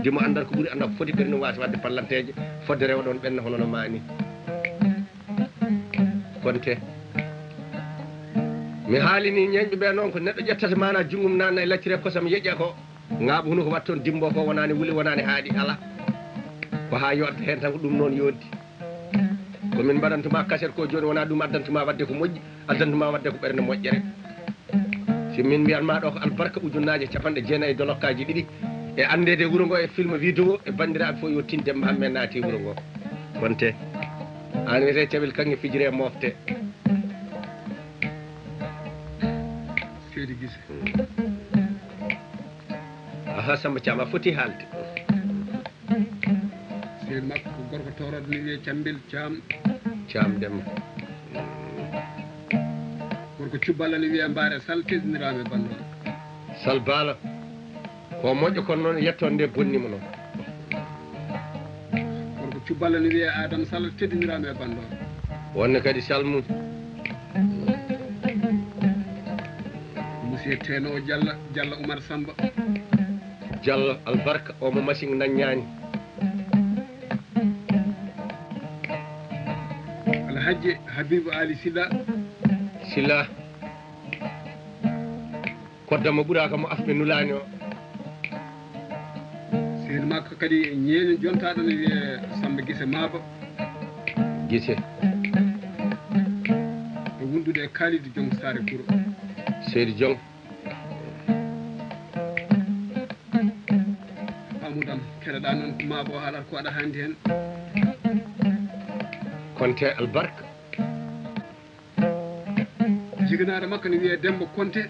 Speaker 1: dimo andata ko ɓuuri anda ko foti ɓerni wasa wadde pallanteje fodde rewɗon ɓenna hono no mani konte mi haalini ñeñɓe ɓe noon ko neɗɗo ƴettata mana junggum nanna e laccire kosam yeƴƴa ko ngaaɓo huno ko wattoon dimbo ko wonani wuli wonani haaɗi ala ko ha yodde hen tan ko ɗum noon yoddi komin mbaɗantuma kaset ko joni wona ɗum addantuma wadde ko moƴƴi addantuma wadde ko ɓernde moƴƴere si min mbiyanma ɗo ko albarka ujunnaje 90 dolokkaji ɗiɗi e andede wuuro ngo e film vidéo e bandiraɓe fof yo tin Demba Hammet naati wuuro ngo wonte anete caɓel kanŋe fijire mofte
Speaker 2: Seydi Guissé
Speaker 1: aha Samba Thiam a foti haalde
Speaker 2: sehil makko ko gorko toroɗo ne wiye Cambel
Speaker 1: Thiam Demba
Speaker 2: gorko cubballa ne wiye Mbaare Sall tesdiniraɓe bandon
Speaker 1: Sall Bala ko moƴƴo kono noon yettoon nde bonnimo noon
Speaker 2: gorko cubballa ne wiye Adama Sall teddiniraɓe bandon
Speaker 1: wonne kadi Sall mum
Speaker 2: monsieur Teno Diallo Oumar Samba
Speaker 1: Diallo albarka omo machine daññani
Speaker 2: Alhaji Habibou Ali Silla
Speaker 1: koddamo ɓuraka mo afɓe nulani o
Speaker 2: sehil makko kadi ñeeño jontaɗo ne wiye Samba Guissé Maba
Speaker 1: Guissé
Speaker 2: e wondude e Kalidou Diong Sare Kouro
Speaker 1: Seydi Diong
Speaker 2: Amoudam keɗoɗa noon ko Maba o haalata ko waɗa handi hen
Speaker 1: Konte albarka
Speaker 2: jiganaɗo makko ne wiye Demba Konte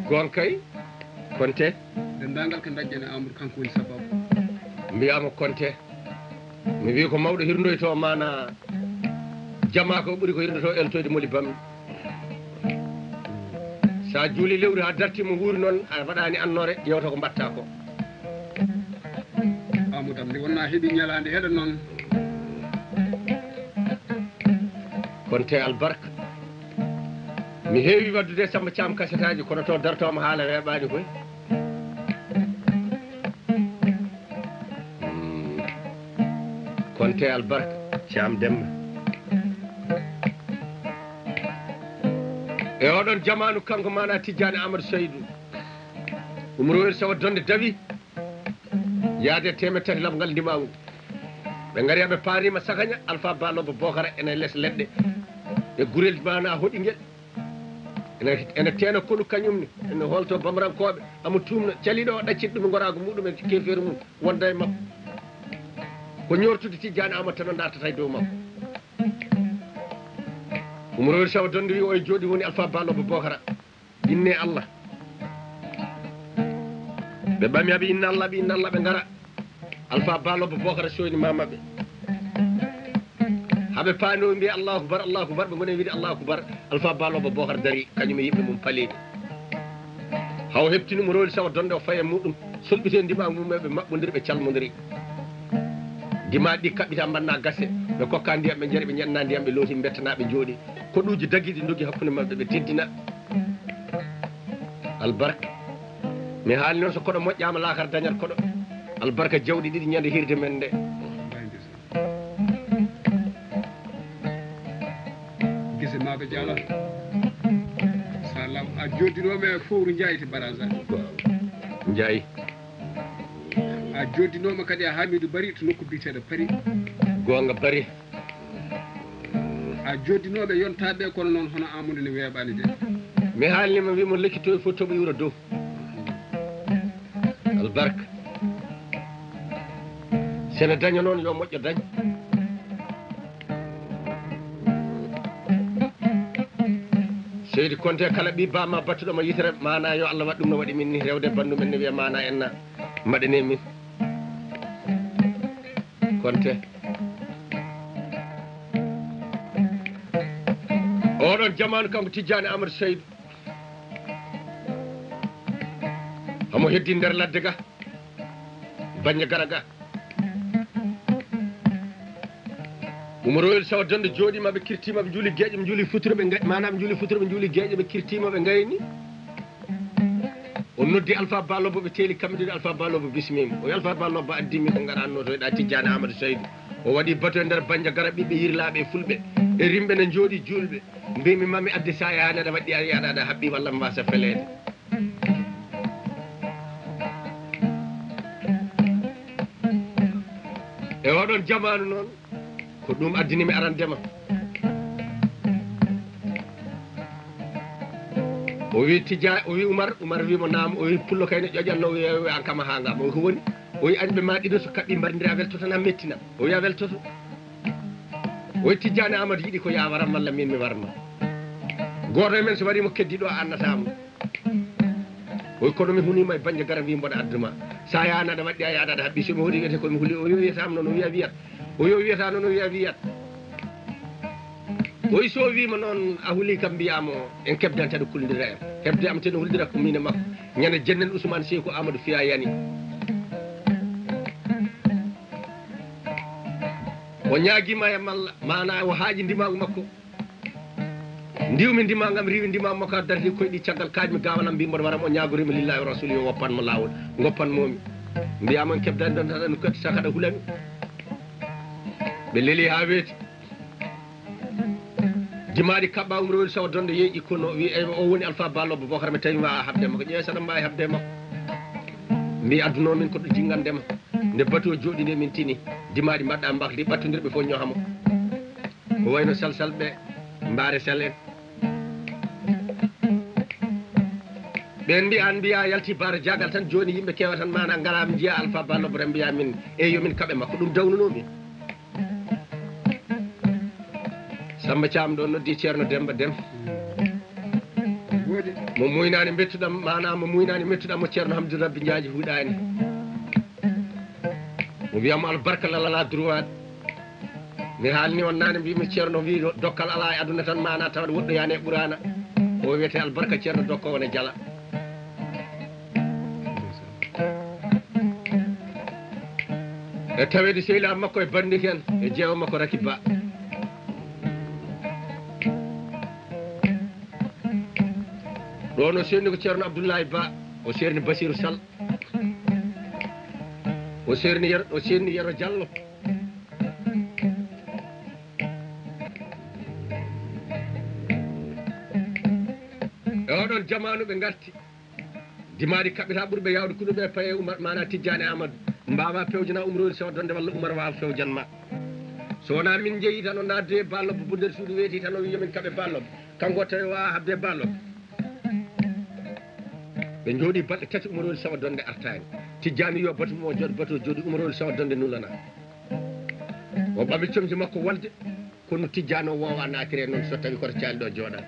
Speaker 1: gon kay Konte
Speaker 2: dendagal ko dañƴen e Amadou kanko woni sababu
Speaker 1: mbiyama Konte mi wi ko mawɗo hirdoyto mana jama ko ɓuuri ko hirdoto eltoyde moli bammi sa juuli lewru ha dartima huuri noon a waɗani annore yewta ko mbatta ko
Speaker 2: Amoudam nde wonna heeɓi ñalade heɗa noon
Speaker 1: Konte albarka mi heewi waddude Samba Thiam kasetaji kono to dartoma haala weeɓani koy Konte albarka Thiam Demba e oɗon jamanu kanko mana Tidiane Amadou Seydou umrowel sawa donde dawi yaade 300 lamgal ndimawu ɓe gari aɓe paarima sakaña Alpha Balobo Bocara ene less leɗɗe e gurel mana hoɗiguel ene teena kolu kañumne ene holto bamarankoɓe amo tumna caliɗo o ɗaccit ɗum gorago muɗum e kefere mum wonda e makko ko ñortude Tidiane Amadou tan natata e dow makko umrowel sawa donde wi o e jooɗi woni Alpha Balobo Bocara inne Allah ɓe ɓami aɓe inna Allah ɓe gara Alpha Balobo Bocara soyni mamaɓe haɓe paano mbiya Allahu akbar ɓe goni wiide Allahu akbar Alpha Balobo Bocara dari kañum e yimɓe mum paleɗi haw heɓtini umrowel sawa donde o faye muɗum solɓite ndima mumeɓe maɓɓodiri ɓe calmodiri dima ɗi kaɓɓita mbanna gase ɓe kokka ndiyam ɓe jaari ɓe ñanna ndiyam ɓe looti bettanaɓe jooɗi koɗuji daguiɗi dogui hakkude mabɓe ɓe teddina albarka mi haali noon so koɗo moƴƴama lakara dañat koɗo albarka jawɗi ɗiɗi ñande hirde men nde
Speaker 2: Guissé Maba Diallo sa law a joddinoɓe fowru Ndiaye barage
Speaker 1: Ndiaye
Speaker 2: a joddinoɓe kadi a Hamidou Bari to nokku biteɗo Paris
Speaker 1: gonga Bari
Speaker 2: a joddinoɓe yontaɓe kono noon hono Amadou ne weeɓani de
Speaker 1: mi haalnima wimo lekkitoy fof toɓo iwra dow albarka sene daña noon yo moƴƴo dañ Seydi Konte kala ɓi bama battuɗomo yitere mana yo Allah waɗ ɗum no waɗi min ni rewde bandumen ne wiya mana enna maɗane min Konte oɗon jamanu kanko Tidiane Amadou Seydou omo heddi nder ladde ga baña gara ga umrowel sawa donde jooɗima ɓe kirtima ɓe juuli gueƴe ɓe juuli futuro manam juuli futuro ɓe juuli gueƴe ɓe kirtima ɓe gayni o noddi Alpha Balobo ɓe teeli kamɓe Alpha Balobo bismima o Alpha Balobo addimi ko garanno to ɗa Tidiane Amadou Seydou o waɗi bato e nder baña gara ɓiɓɓe yirlaɓe e fulɓe e rimɓe ne jooɗi julɓe mbimi mami adde sa yaani aɗa waɗɗi a yaɗa aɗa haɓɓi walla mbasa felede e oɗon jamanu noon ko ɗum addinimi arandema o wi tija o wi Oumar wimo naam o wi pullo kayne ƴoƴanno o wi an kama ha ngam o ko woni o wi andi ɓe ma ɗiɗo so kaɓɓi mbarndiri a weltoto tan a mettinam o wi a weltoto o wi Tidiane Amadou yiɗi ko ya waram walla min mi warma goto e men so warimo keddiɗo annatamo o wi kono mi hunima e bañde garam wi mboɗa adduma sa yana aɗa waɗɗi a yaada aɗa haɓɓi somi hooli wiyete komi huuli o wi wiyatama noon o wiya wiyat o wi o wiyata noon o wiya wiyat o wi so wima noon a huuli kam mbiyamo en kebdante aɗa kullidira en hebde am teɗo hullidira ko min e makko ñande jennen Ousmane Sekou Amadou Fiya yani o ñaguima e malla mana o haaƴi ndimagu makko ndiwmi ndima gam riwi ndima makko a darti koye ɗi caggal kaajmi gawanam mbimoɗo waram o ñagorima lillahi wa rasuli o woppanmo lawol goppanmomi mbiyama en kebdani ɗon taɗa no katti saka aɗa hulami ɓe leeli ha weeti dimaɗi kaɓɓa umrowel sawa donde yeeƴi kono wi o woni Alpha Balobbo Bocar mi tawi ma habde makko ƴeewe saɗa mbawi habde makko mbi adduno min koɗo jinggandema nde bateau jooɗi nde min tini dimaɗi mbaɗɗa mbakdi ɓattodirɓe fof ñohamo ko wayno salsal ɓe mbaare sel en ɓen mbi an mbiya yalti baara jagal tan joni yimɓe kewa tan mana gara mi jiiya Alpha Balobbo tan mbiya min eyi yomin kaɓe makko ɗum dawnunomin Samba Thiam ɗo noddi ceerno Demba Dem mo muynani bettuɗam mana mo muynani mettuɗam mo ceerno Hamdou Rabbi Ndiaji huuɗani mo wiyamo albarka lalala droit mi haalni on nane mbimi ceerno wi dokkal ala e aduna tan mana tawat woɗɗoyani e ɓurana o wiyete albarka ceerno dokka wona jala e tawede sehila makko e bandiki en e jeewa makko Raky Ba ɗon o serni ko ceerno Abdoulaye Ba o serni Basirou Sall o serni Yero Diallo e oɗon jamanu ɓe garti dimaɗi kaɓɓita ɓuurɓe yawde kunuɓe paye Oumar mana Tidiane Amadou mbawa pewjana umrowel sawa donde walla Oumar wawa fewjanma so wona min jeeyi tan o nadde e Balobbo bo nder suudu weeti tan o wi yomin kaɓe Balobbo kanko tawi wawa habde Balobbo ɓe jooɗi balɗe tati umrowel sawa donde artani Tidiane yo batu mo jooɗo bateau jooɗi umrowel sawa donde nulana o ɓami comti makko walde kono Tidiane o wowa natire noon so tawi koto caali ɗo jooɗa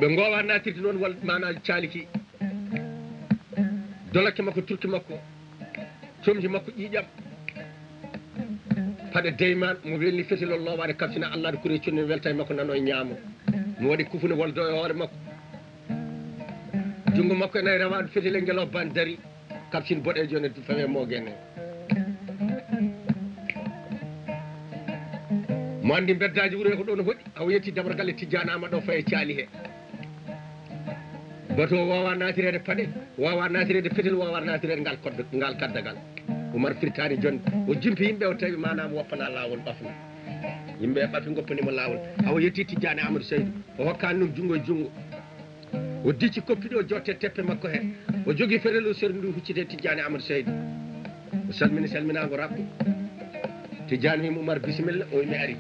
Speaker 1: ɓe gowa natirde noon wal mana caaliki dolakke makko turki makko comji makko ƴiƴam paɗe deyman mo welni fesilol lowade kabsina Allah de kure conni welta e makko nano e ñaamo mo waɗi kufune woldo e hoore makko jungo makko enayi rewade fetile ngelo ban dari kabsine boɗe joni fawe mogene mo andi beddaji wuuro ko ɗo no hoɗi aw yetti dabar galle Tidiane Amadou o faye caali he bateau wawa natirede paɗe wawa natirede fetel wawa natirede ngal kaddagal Oumar firtani jonde o jimpi yimɓe o tawi manama woppana lawol ɓafna yimɓe ɓafi goppanimo lawol awa yetti Tidiane Amadou Seydou o hokkani ɗum junggo e junggo o dicci koppiɗo o jotte teppe makko he o jogui feɗel o serdi ndu huccite Tidiane Amadou Seydou o salminago rabɓe Tidiane wimo Oumar bisimilla o wi mi ari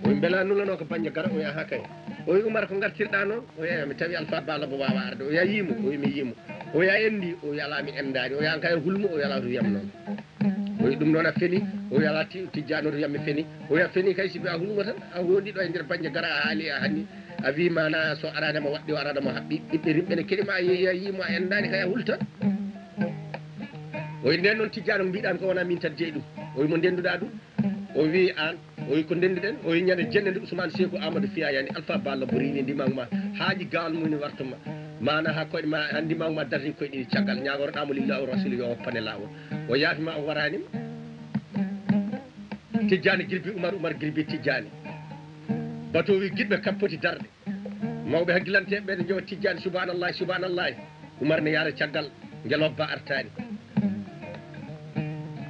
Speaker 1: o wi beela nulano ko baññe gara o wi ha kay o wi Oumar ko gartirɗa noon o wi mi tawi Alpha Balobbo wawa arde o wiya yimo o wi mi yimo o wiya endi o wi ala mi endani o wiya an kay hulmo o wi ala to wiyam noon o wi ɗum noon a feni o wi ala Tidiane to wiyam mi feni o wiya feni kay sibi a hulmo tan a wonɗiɗo e nder baññe gara a haali a hanni a wi mana so aranema waɗɗi o aranema haɓɓi ɓiɓɓe rimɓe ne keɗima a yeeyi a yimo a endani kay a hultan o wi nden noon Tidiane ko mbiɗami ko wona min tan jeeyi ɗum o wi mo ndenduɗa ɗum o wi an o wi ko ndenduɗen o wi ñande jennede Ousmane Sekou Amadou Fiya yani Alpha Balobbo rini ndimagu ma haaji gawal mum ne wartuma mana ha koyɗe ma ha ndimagu ma darti koye ɗiɗi caggal ñagoroɗamo lillahi wa rasuli yo woppane lawol o yaatima o waranima Tidiane girbi Oumar girbi Tidiane bateau wi guiɗɓe kappoti darde mawɓe hagguilanteɓe ɓe ne jowa Tidiane subhanallahi Oumar ne yaara caggal ngelobba artani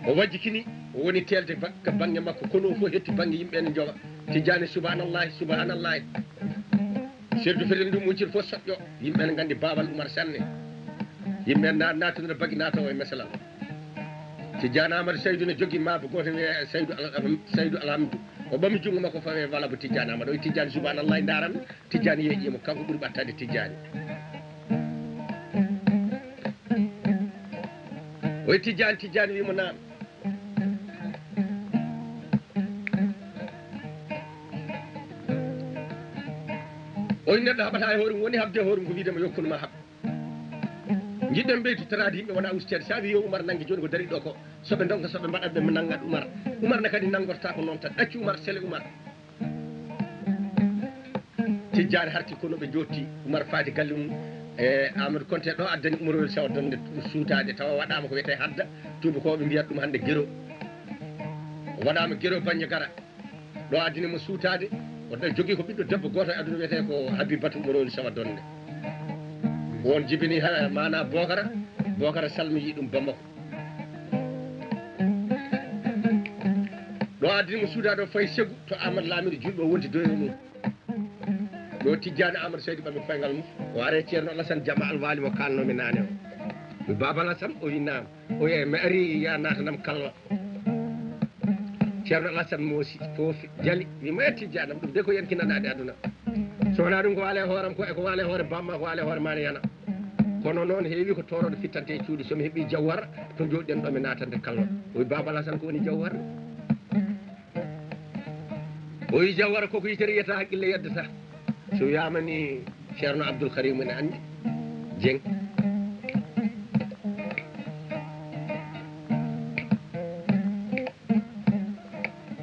Speaker 1: o wajjikini o woni telde banggue makko kono o fof hetti banggue yimɓe ne jowa Tidiane subhanallahi serdu feden dum muncir fo soƴƴo yimɓe ne gandi babal Oumar sanne yimɓe natunira bagui natawo e mesalam Tidiane Amadou Seydou ne jogui maba goto wiye Seydou Alhamdou o ɓami jungo makko fawe wala bo Tidiane Amadou o Tidiane subhanallah daran Tidiane yeeƴimo kanko ɓuuri ɓattade Tidiane o Tidiane wimo naam o neɗɗo haɓata e hoore mum woni habde hoore mum ko wiidema yokkunuma haɓ jiɗɗen ɓeytu tarade yimɓe wona ustede sa wi yo Oumar nangui joni ko dari ɗo ko soɓe donka soɓe mbaɗatɓe mi nanggat Oumar ne kadi nanggorta ko noon tan ɗacci Oumar sele Oumar Tidiane harti kono ɓe jotti Oumar faati galle mum e Amadou Konté ɗo addani Oumar Saw donde suutade tawa waɗama ko wiyete hadda tubakoɓe mbiyata ɗum hande guéro waɗama guéro bañe gara ɗo addani mo suutade oɗo jogui ko ɓiɗɗo debbo goto e aduna wiyete ko Habibatu Oumar Saw donde won jibini mana Bocara salmiji ɗum Bamako ɗo addini mo suuda ɗo fayi segu to Amadou Lamiɗo julɓe o wonti doye mum ɗo Tidiane Amadou Seydou ɓami koyngal mum o are ceerno Alassane Diama alwali mo kalnomi nane o mi Baba Alassane o winama o wiye mi ari ya natanam kalwa ceerno Alassane moosi foofi jaali wimo e Tidiane ɗum de ko yankinaɗade aduna so wona ɗum ko waale hooram ko eko waale hoore bamma ko waale hoore mane yana kono noon heewi ko toroɗo fittante e cuuɗi somi heeɓi jawwar to joɗɗen ɗo mi natande kalwa o wi Baba Alassane ko woni jawwar o wi jawwar koko yitere yiyata haqqille yeddata so wiyamani ceerno Abdoul Karim ene andi Dieng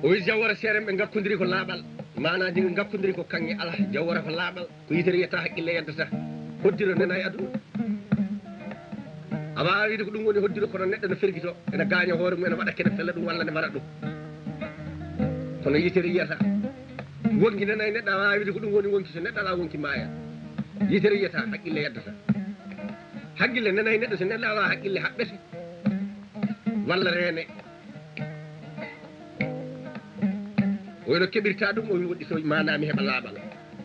Speaker 1: o wi jawwara seeren ɓe ngakkodiri ko laaɓal manaji ngakkodiri ko kanŋe ala jawwara ko laaɓal ko yitere yiyata haqqille yeddata hoddiro nena e aduna a wawa wiide ko ɗum woni hoddiro kono neɗɗo no ferguito ene gaña hoore mum ene waɗa kene fella ɗum walla ne waɗa ɗum kono yitere yiyata wonki nana e neɗɗo a wawa wiide ko ɗum woni wonki so neɗɗo ala wonki maaya yitere yiyata haqqille yeddata haqqille nana e neɗɗo so neɗɗo ala haqqille haɓɓete walla reene oyno keɓirta ɗum o wi woɗɗi so manami heeɓa laaɓal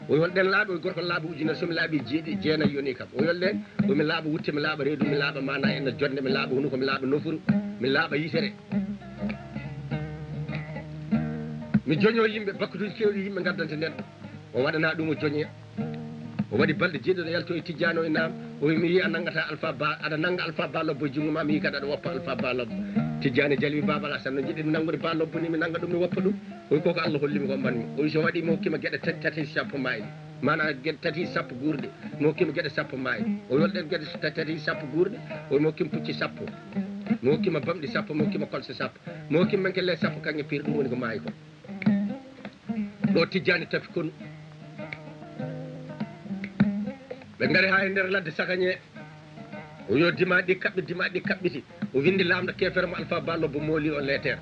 Speaker 1: o wi holɗen laaɓe o gorko laaɓa ujunere somi laaɓi jeenayyi yoni kam o yolɗen omi laaɓa wutte mi laaɓa reedu mi laaɓa mana ene jonde mi laaɓa hunuko mi laaɓa nofuru mi laaɓa yitere mi joño yimɓe bakkutuji kewɗi yimɓe gaddante neɗɗo o waɗana ɗum o joñoya o waɗi balɗe jeeɗiɗo yalto e Tidiane o e nam o wi mi yi a nanggata Alpha Ba aɗa nangga Alpha Ba lobbo e jungo ma mi yi kadi aɗa woppa Alpha Ba lobbo Tidiane jalwi Baba Alassane no jiɗɗimi nanggude Ba lobbo ni mi nangga ɗum mi woppa ɗum o wi koko Allah hollimi ko mbanmi o wi so waɗi mi hokkima gueɗe tati sappo mayɗe mana gueɗe tati sappo guurɗe mi hokkima gueɗe sappo mayɗe o yolɗen gueɗe tati sappo guurɗe o wi mi hokkima pucci sappo mi hokkima bamɗi sappo mi hokkima kolse sappo mi hokkima men kelle sappo kanŋe piir ɗum woni ko maayi ko ɗo Tidiane tafi kono ɓe ngari ha e nder ladde sagañe o yo dimaɗi kaɓɓiti o windi lamɗo kefere mo Alpha Ba lobbo mooli o lettere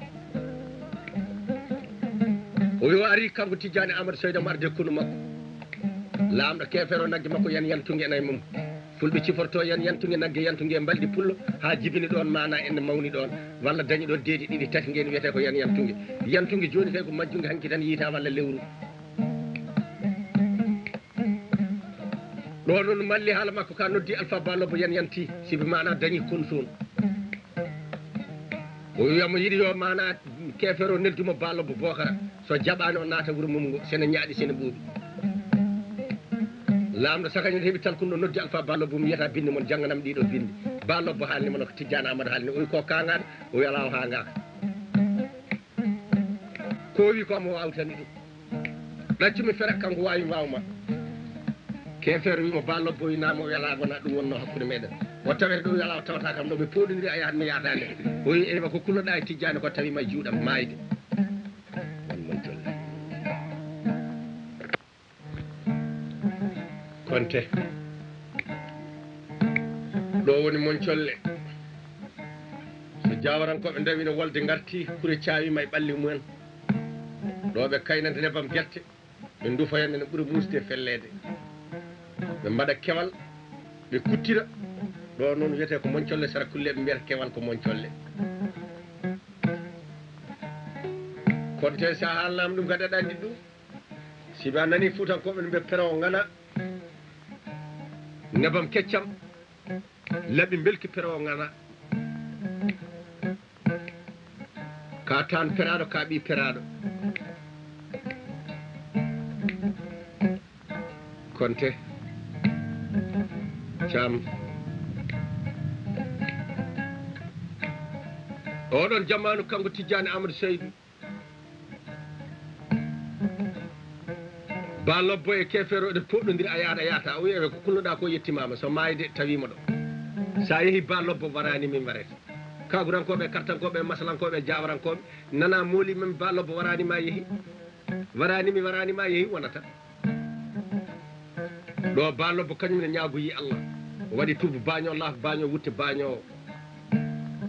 Speaker 1: o yo ari kanko Tidiane Amadou Seydou mo arde kono makko lamɗo kefere o naggue makko yantugue enayi mum fulɓe ciforto yantugue naggue yantugue mbalɗi pullo ha jibini ɗon mana enne mawni ɗon walla dañi ɗon deedi ɗiɗi tati ngeni wiyete ko yantugue joni kay ko majjugue hanki tan yiita walla lewru ɗo noon malli haala makko ka noddi Alpha Ba lobbo yanti sibi mana dañi kon toon o wiyamo yiiɗi yo mana kefere o nelduma Ba lobbo Bocara so jaɓani o naata wuuro mum ngo sene ñaaɗi sene ɓuuɓi lamɗo sakaño heeɓi talkuno noddi Alpha Ba lobbo mi yiyata binde moon jangganam ɗiɗo binde Ba lobbo haalnima no ko Tidiane Amadou haalni o wi ko kangaɗo o wi ala o hangaka ko wi ko mo wawtani ɗum ɗaccumi fere kanko wawi wawma kefere wimo Ba lobbo winama o wiyala gona ɗum wonno hakkude meɗen o tawete ɗo wiyala o tawata kam ɗo ɓe poɗodiri a yahat mi yahata nde o wi ewa ko kulloɗa e Tidiane ko tawima e juuɗam mayde won jolle Konté ɗo woni mon colle so jawarankoɓe ndawino wolde garti kuure cawima e ɓalli mumen ɗo ɓe kaynante nebam guerte ɓe dufoyande ne ɓuuri musde fellede ɓe mbaɗa kewal ɓe kuttira ɗo noon wiyete ko moncolle sara kulle ɓe mbiyata kewal ko moncolle Konté sa haalnama ɗum kadi aɗa andi ɗum siba nani fuutankoɓe no mbiya peron ngana nebam keccam laɓi belki pero ngana ka tan peraɗo ka ɓi peraɗo konte cam oɗon jamanu kanko Tidiane Amadou Seydou ba lobbo e keferoɗe poɗɗodiri a yaata o wiyewe ko kulloɗa ko yettimama so mayde tawima ɗo sa yeehi ba lobbo warani min warete kagurankoɓe kartankoɓe masalankoɓe jawarankoɓe nana mooli men ba lobbo waranima yeehi waranima yeehi wonata ɗo ba lobbo kañumne ñaagoyi Allah waɗi tubu baño Allah baño wutte baño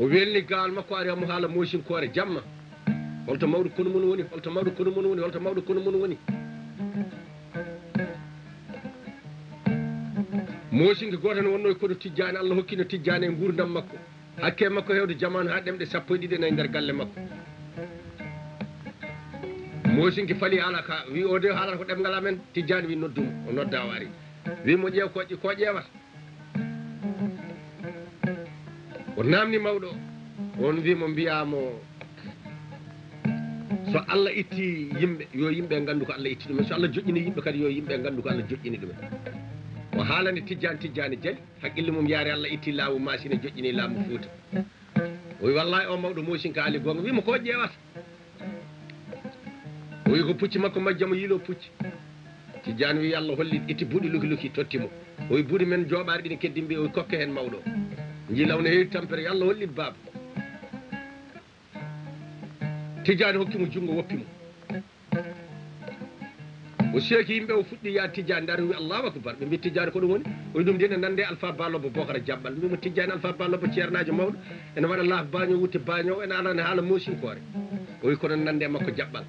Speaker 1: o welni gal makko ari amo haala mosinkore jamma holto mawɗo kono mun woni holto mawɗo kono mun woni holto mawɗo kono mun woni mosinke goto ne wonno kono Tidiane Allah hokkino Tidiane e gurdam makko hakke makko hewde jamanu ha ɗemɗe 12 nayi nder galle makko mosinke faali haala ka wi o de haalata ko ɗemgal amen Tidiane wi noddumo o nodda o ari wi mo ƴeew ko ƴeewata o namni mawɗo on wimo mbiyamo so Allah itti yimɓe yo yimɓe gandu ko Allah itti ɗumen so Allah joƴƴini yimɓe kadi yo yimɓe gandu ko Allah joƴƴini ɗumen o haalani Tidiane Diali haqqille mum yaari Allah itti laamu masine joƴƴini laamu Fouta o wi wallahi o mawɗo mosinka haali gonga wimo ko ƴeewata o wi ko pucci makko majjamo yiilo pucci Tidiane wi Allah holli itti buuɗi luki tottimo o wi buuɗi men jooɓaari ɗi ne keddi mbi o wi kokke hen mawɗo jiilaw ne heewi tampere Allah holli baaba Tidiane hokkimo junngo woppimo o seeki yimɓe o fuɗɗi yaade Tidiane ndar wi Allahu akbar ɓe mbi Tidiane ko ɗum woni o wi ɗum ndene nande Alpha Balobbo Bocara Jaɓɓal mbimo Tidiane Alpha Balobbo ceernajo mawɗo ene waɗa laaf baño wutte baño ene alane haala mosinkore o wi kono nande makko Jaɓɓal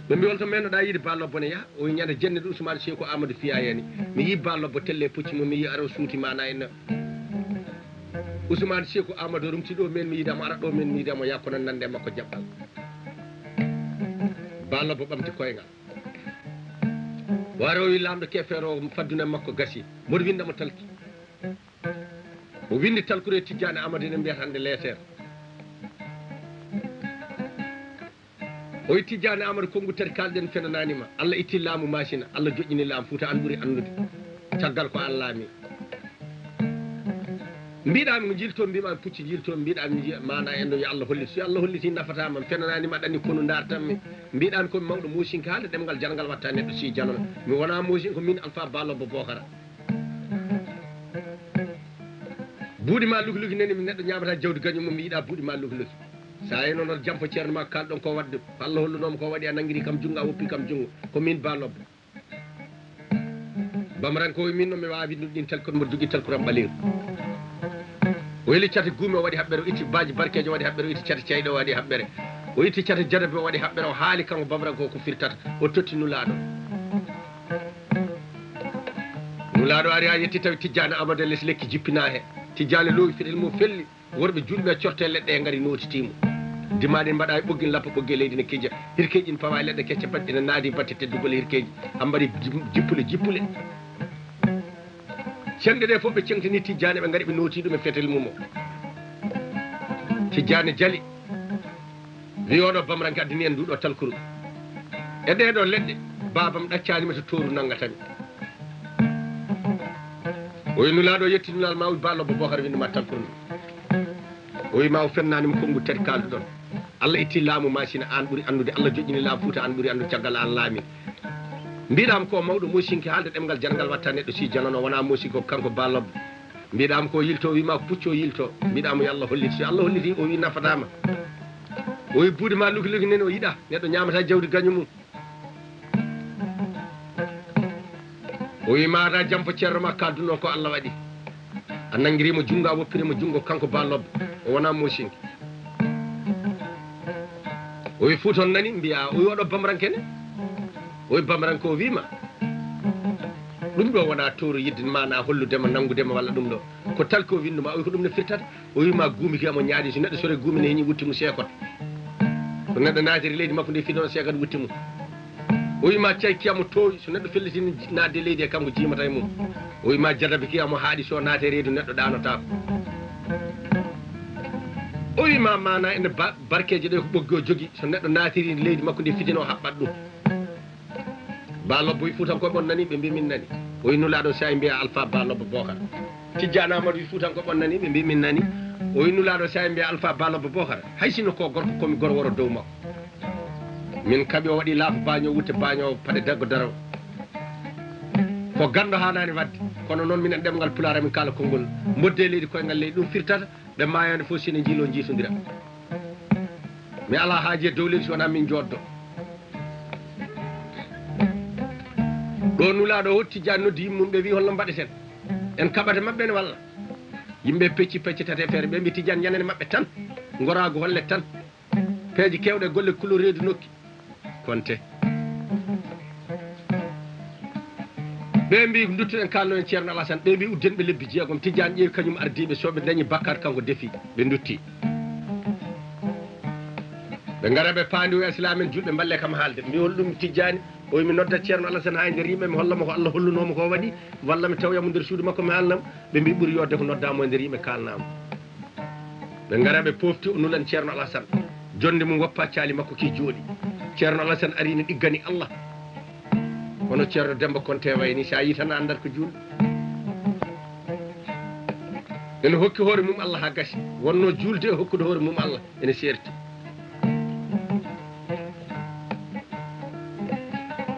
Speaker 1: ɓe mbi holto menoɗa yiide Balobbo ne yaha o wi ñande jenne ɗo Ousmane Seykou Amadou Fiyayani mi yi Balobbo telle pucci mo mi yi ara suuti mana en Ousmane Seykou Amadou rumti ɗo men mi yidamo ara ɗo men mi yidamo ya kono nande makko Jaɓɓal Balobbo ɓamti koyngal wari o wi lamɗo kefere o faddune makko gasi mboɗo windamo talki o windi talkure Tidiane Amadou ene mbiyata hande lettere o wi Tidiane Amadou kongu tati kalɗen fenananima Allah itti laamu machine Allah joƴƴini laamu Fouta an ɓuuri annude caggal ko Allah mi mbiɗami ko jilto mbima pucci jilto mbiɗami mana en yo Allah holliti so Allah holliti nafatama fenananima ɗanni kono dartanmi mbiɗami komi mawɗo mosinka haalde ɗemgal jangal watta neɗɗo si janono mi wona mosin ko min Alpha Balobbo Bocara buuɗi ma luki nani mi neɗɗo ñamata jawdi gañum mum mi yiiɗa buuɗi ma luki sa yi noon jampo ceerno ma kalɗon ko wadde Allah hollunoma ko waɗi a nanguiri kam jungo a woppi kam jungo ko min Balobbo bamaran ko min noon mi wawi windude ɗin tel kono mboɗo jogui tel kuram ɓaliru o weli cate guumi o waɗi haɓɓere o itti baji barkejo waɗi haɓɓere o itti cate ceyɗo o waɗi haɓɓere o itti cate jadabe o waɗi haɓɓere o haali kanko bamaran ko firtata o totti nulaɗo nulaɗo ari ha yetti tawi Tidiane Amadou less lekki jippina he Tidiane loowi fiɗel mum felli worɓe julɓe corte leɗɗe e gaari notitimo dimaɗe mbaɗa e ɓoggel lappa ɓogge leydi ne kija hirkeji ne fawa e leɗɗe kecce baɗɗe ne naadi batte teddugol hirkeji han mbaɗi jippule cenɗe ɗe fof ɓe cengtini Tidiane ɓe gaari ɓe noti ɗum e fetel mum o Tidiane Diali wi oɗo bamranke addini en nduɗo talkuru e ɗeɗo leɗɗe babam ɗaccanima to toru nangatami o wi nulaɗo yetti nulal ma wi Balobbo Bocara winduma talkuru o wi ma o fennanima kongu tati kalduɗon Allah itti laamu machine an ɓuuri andude Allah joƴƴini laamu Fouta an ɓuuri andude caggal an laami mbiɗama ko mawɗo mosinki haalde ɗemgal jangal watta neɗɗo si janono wona mosinki ko kanko Balobbo mbiɗama ko yilto wima ko pucco yilto mbiɗama yo Allah holliti so Allah holliti o wi nafatama o wi buuɗe ma luki nani o yiiɗa neɗɗo ñamata jawdi gañu mum o wi mata jampo ceerno ma kalduno ko Allah waɗi a nanguirimo jungo a woppirimo jungo kanko Balobbo o wona mosinki o wi Fouta on nani mbiya o wi oɗo bamrankene o wi bamranke o wima ɗum ɗo wona tooro yidde mana holludema nangudema walla ɗum ɗo ko talki o winduma o wi ko ɗum ne firtata o wima guumi kiyamo ñaadi so neɗɗo sore guumi ne heeñi wutti mum seekot ko neɗɗo naatiri leydi makko ndi fi noon seekat wutti mum o wima caykiyamo toowi so neɗɗo fellitini naatde leydi e kanko jimata e mum o wima jarrabe kiyamo haaɗi so naate reedu neɗɗo ɗanotako o wima mana ene barkeje ɗe ko ɓoggi o jogui so neɗɗo naatiri leydi makko ndi fitino haɓɓat ɗum ba lobbo wi fuutankoɓe on nani ɓe mbi min nani o wi nulaɗo sa mbiya alpha ba lobbo bocar Tidiane Amadou wi fuutankoɓe on nani ɓe mbi min nani o wi nulaɗo sa mbiya alpha ba lobbo bocar hay sino ko gorko komi goro woro dow makko min kaɓi o waɗi laafa baño wutte baño paɗe daggo daro ko ganndo hanani wadde kono noon minen ɗemgal pulaar min kala konngol modde leydi koyngal leydi ɗum firtata ɓe mayande fof sine jiilo jiitodira mi ala haaji e dow leydi so wona min joddo ɗo nulaɗo hotti Tidiane noddi yimmuɓe ɓe wi holno mbaɗeten en kaɓata mabɓe ne walla yimɓe pecci peccitate feere ɓe mbi Tidiane ñanene mabɓe tan gorago holle tan peeje kewɗe golle couleur reedu nokki konte ɓe mbi duttuɗen kalno en ceerno Alassane ɓe mbi udden ɓe lebbi jeegom Tidiane ƴeewi kañum ardiɓe soɓe dañi Bakar kanko defi ɓe dutti ɓe gara ɓe paandi o islam en julɓe mballe kam haalde mbi hol ɗum Tidiane o wi mi nodda ceerno Alassane ha nder yimɓe mi hollamo ko Allah hollunomo ko waɗi walla mi tawyamo nder suudu makko mi haalnamo ɓe mbi ɓuuri yodde ko noddamo e nder yimɓe kalnamo ɓe gara ɓe pofti o nulan ceerno Alassane jonde mum woppa caali makko ki jooɗi ceerno Alassane ari ne ɗiggani Allah hono ceerno Demba Konte wayni sa yi tan andat ko julɗo ene hokki hoore mum Allah ha gasi wonno julde e hokkude hoore mum Allah ene serti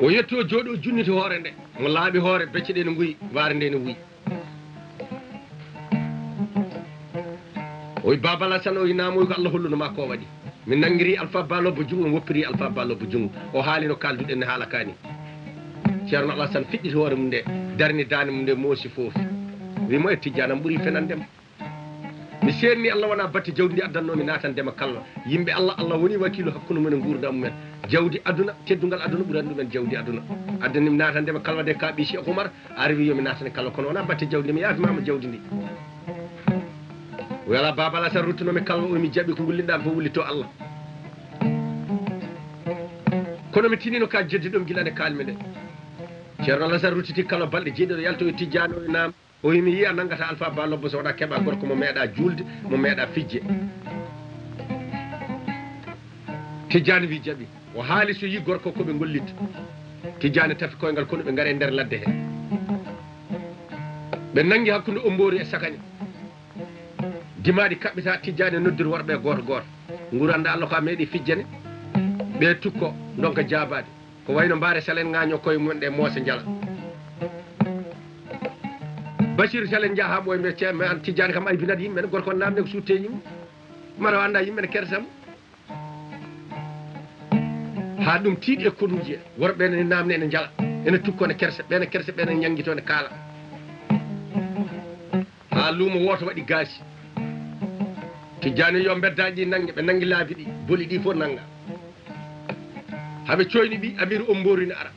Speaker 1: o yetti o jooɗi o junniti hoore nde mo laaɓi hoore becce ɗe ne nguyi waare nde ne wuyi o wi Baba Alassane o yinamoy ko Allah hollunoma ko waɗi mi nanguiri Alpha Ba Lobbo jungo mi woppiri Alpha Ba Lobbo jungo o haalino kalduɗen ne haala kani ceerno Alassane fiɗɗiti hoore mum nde darni dande mum nde moosi foofi wimo e Tidiane am ɓuuri fenandema mi seedni Allah wona batte jawdi ndi addannomi natandema kala yimɓe Allah woni wakilu hakkude mumen e gurdam mumen jawdi aduna teddugal aduna ɓurani ɗumen jawdi aduna addanimi natandema kala wade ka ɓi Cheikh Oumar ari wi yomi natane kala kono wona batte jawdi ndi mi yaafimama jawdi ndi wala Baba Alassane ruttunomi kala o mi jaɓi ko gullinɗami fof wullito Allah kono mi tinino ka jeddi ɗum guilane kalmi nde ceerno Alassane ruttiti kala balɗe jeeɗiɗo yalto e Tidiane o nam o wi mi yiya nangata Alpha Ba Lobbo so waɗa keeɓa gorko mo meeɗa julde mo meeɗa fijje Tidiane wi jaɓi o haali so yi gorko koɓe gollitta Tidiane tafi koyngal kono ɓe gaare nder ladde he ɓe nangi hakkude Ombori e Sakaña dimaɗi kaɓɓita Tidiane noddir worɓe goto goto guranda Allah ko a meeɗi fijjane ɓe tukko donka jabade ko wayno mbaare salen gaño koye mumen ɗe moosa jala Bachir salen jaa ha ɓoye mbe ceerno an Tidiane kam aybinat yimɓe ne gorko namde ko sutte yimɓe mara anda yimɓe ne kersam ha ɗum tiiɗi e konuji worɓe ne namde ene jala ene tukko ne kersa ɓene kersa ɓene ñanguito ne kaala ha luumo woto waɗi gaasi Tidiane yo beddaji ɗi nangue ɓe nangui laabi ɗi boli ɗi fof nangga haɓe coyni ɓi Amiru Ombori ne ara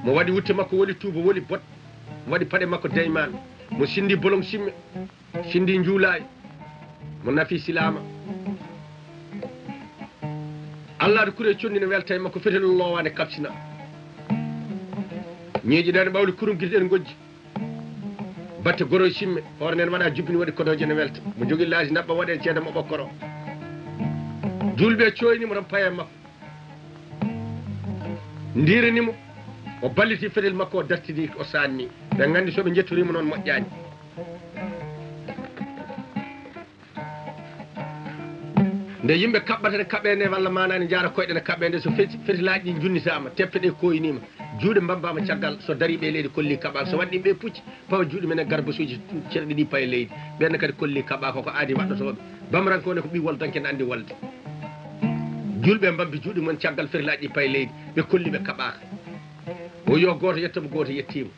Speaker 1: mo waɗi wutte makko woli tuuba woli bot waɗi paɗe makko daymane mo sindi bolom simme sindi juulayi mo nafi silama Allah de kure conni ne welta e makko fetel lowane kapsina ñeeji ɗen ɓawli kurum guiɗen gojji batte goroye simme hoore nen waɗa jubbini waɗi kodoje ne welta mo jogui laaji naɓɓa waɗe ceede mo ɓokkoro julɓe coynimo tan paye makko ndiranimo o balliti fetel makko o dartidi o sanni ɓe gandi soɓe jettorimo noon moƴƴani nde yimɓe kaɓɓata ne kaɓe nde walla manani jara koyɗe ne kaɓe nde so fetilaji ɗi junnitama teppe ɗe koynima juuɗe mbambama caggal so dari ɓe leydi kolli kaɓaka so waɗɗi ɓe pucci pawa juuɗe men e garbasuji ceerɗe ɗi paye leydi ɓenne kadi kolli kaɓaka ko aadi waɗɗotoɓe bamranko ne ko ɓi woldanke ne andi wolde julɓe mbambi juuɗe mumen caggal fetilaji ɗi paye leydi ɓe kolli ɓe kaɓaka o yo goto yettamo goto yettima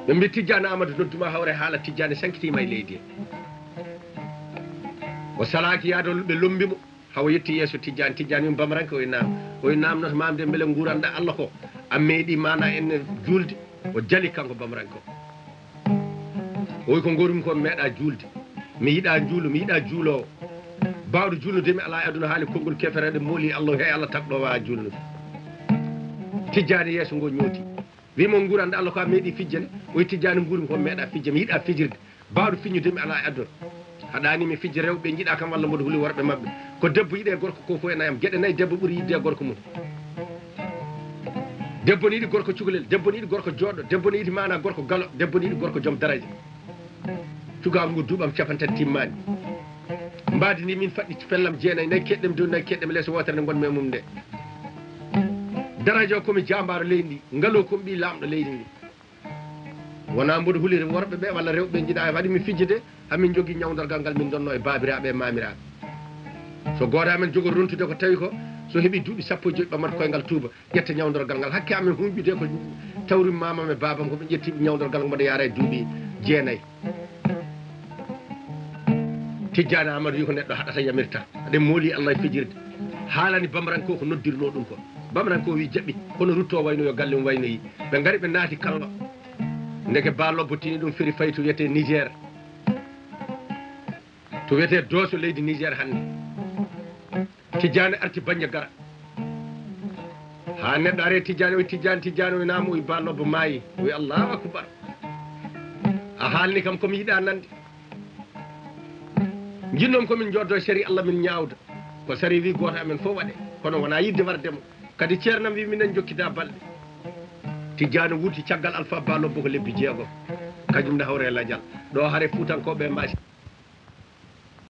Speaker 1: ɓe mbi Tidiane Amadou nodduma hawre haala Tidiane sankitima e leydi he o salaki yaado ɓe lombimo hawo yetti yeeso Tidiane Tidiane wimi bamaranke oye namnoto mamde beele guranɗa Allah ko a meeɗi mana enne julde o jali kanko bamaranke o oyi ko gorumi ko mi meeɗa julde mi yiiɗa juulo mi yiiɗa juulowo bawɗo julnudemi ala e aduna haali konngol kefereɗe mooli allah he allah tagɗo wawa julnude tijjani yeeso ngo ñooti wimo guurande allah ko a meeɗi fijjane oyi tijjani guurmi ko meeɗa fijje mi yiiɗa fijirde bawɗo fiññudemi ala e aduna haɗani mi fijja rewɓe jiiɗa kam walla mboɗo huuli worɓe mabɓe ko debbo yiiɗe gorko ko fof e nayam gueɗe nayyi debbo ɓuuri yidde e gorko mum debbo ne yiɗi gorko cukalel debbo ne yiɗi gorko jooɗo debbo ne yiɗi mana gorko galo debbo ne yiɗi gorko joom daraja cugam ngu duuɓam capantati timmani mbadini min faɗɗi fellam jeenayyi nayyi keɗɗem dow nayyi keɗɗem less wotere nde gonmi e mum nde daraja o komi jambaro leydi ndi ngalo komi ɓi lamɗo leydi ndi wona mboɗo huliri worɓe ɓe walla rewɓe jiiɗa waɗi mi fijjude hamin jogui ñawdorgal ngal min donno e babiraɓe e mamiraɓe so goto amen jogo rontude ko tawi ko so heeɓi duuɓi sappo e joyyi ɓamata koyngal tuuba ƴetta ñawdorgal ngal hakke amen humɓide ko tawrimi mamam e babam koɓe ƴettiɓe ñawdorgal ngo mbaɗa yaara e duuɓi jeenayyi tijjani amadou wi ko neɗɗo haɗata yamirta aɗen mooli allah e fijirde haalani bamaranko ko noddirno ɗum ko bamaranko wi jaɓɓi kono rutto wayno yo galle mum waynoyi ɓe gaari ɓe naati kallo ndeke balobbo tini ɗum feri fayi to wiyete Niger to wiyete dooso leydi Niger hannde tijjani arti baññe gara ha neɗɗo are tijjani o tijjani o naamo o wi balobbo maayi o wi allahu akbar a haalni kam komi yiiɗa nande jinnomi komin joddo sari allah min ñaawda ko sari wi goto amen fof waɗe kono wona yidde wardemo kadi ceernam wi minen jokkida balɗe tijjani wuurti caggal alpha balobbo ko lebbi jeegom kañum ne hawre ladial ɗo haare fuutankoɓe mbaasi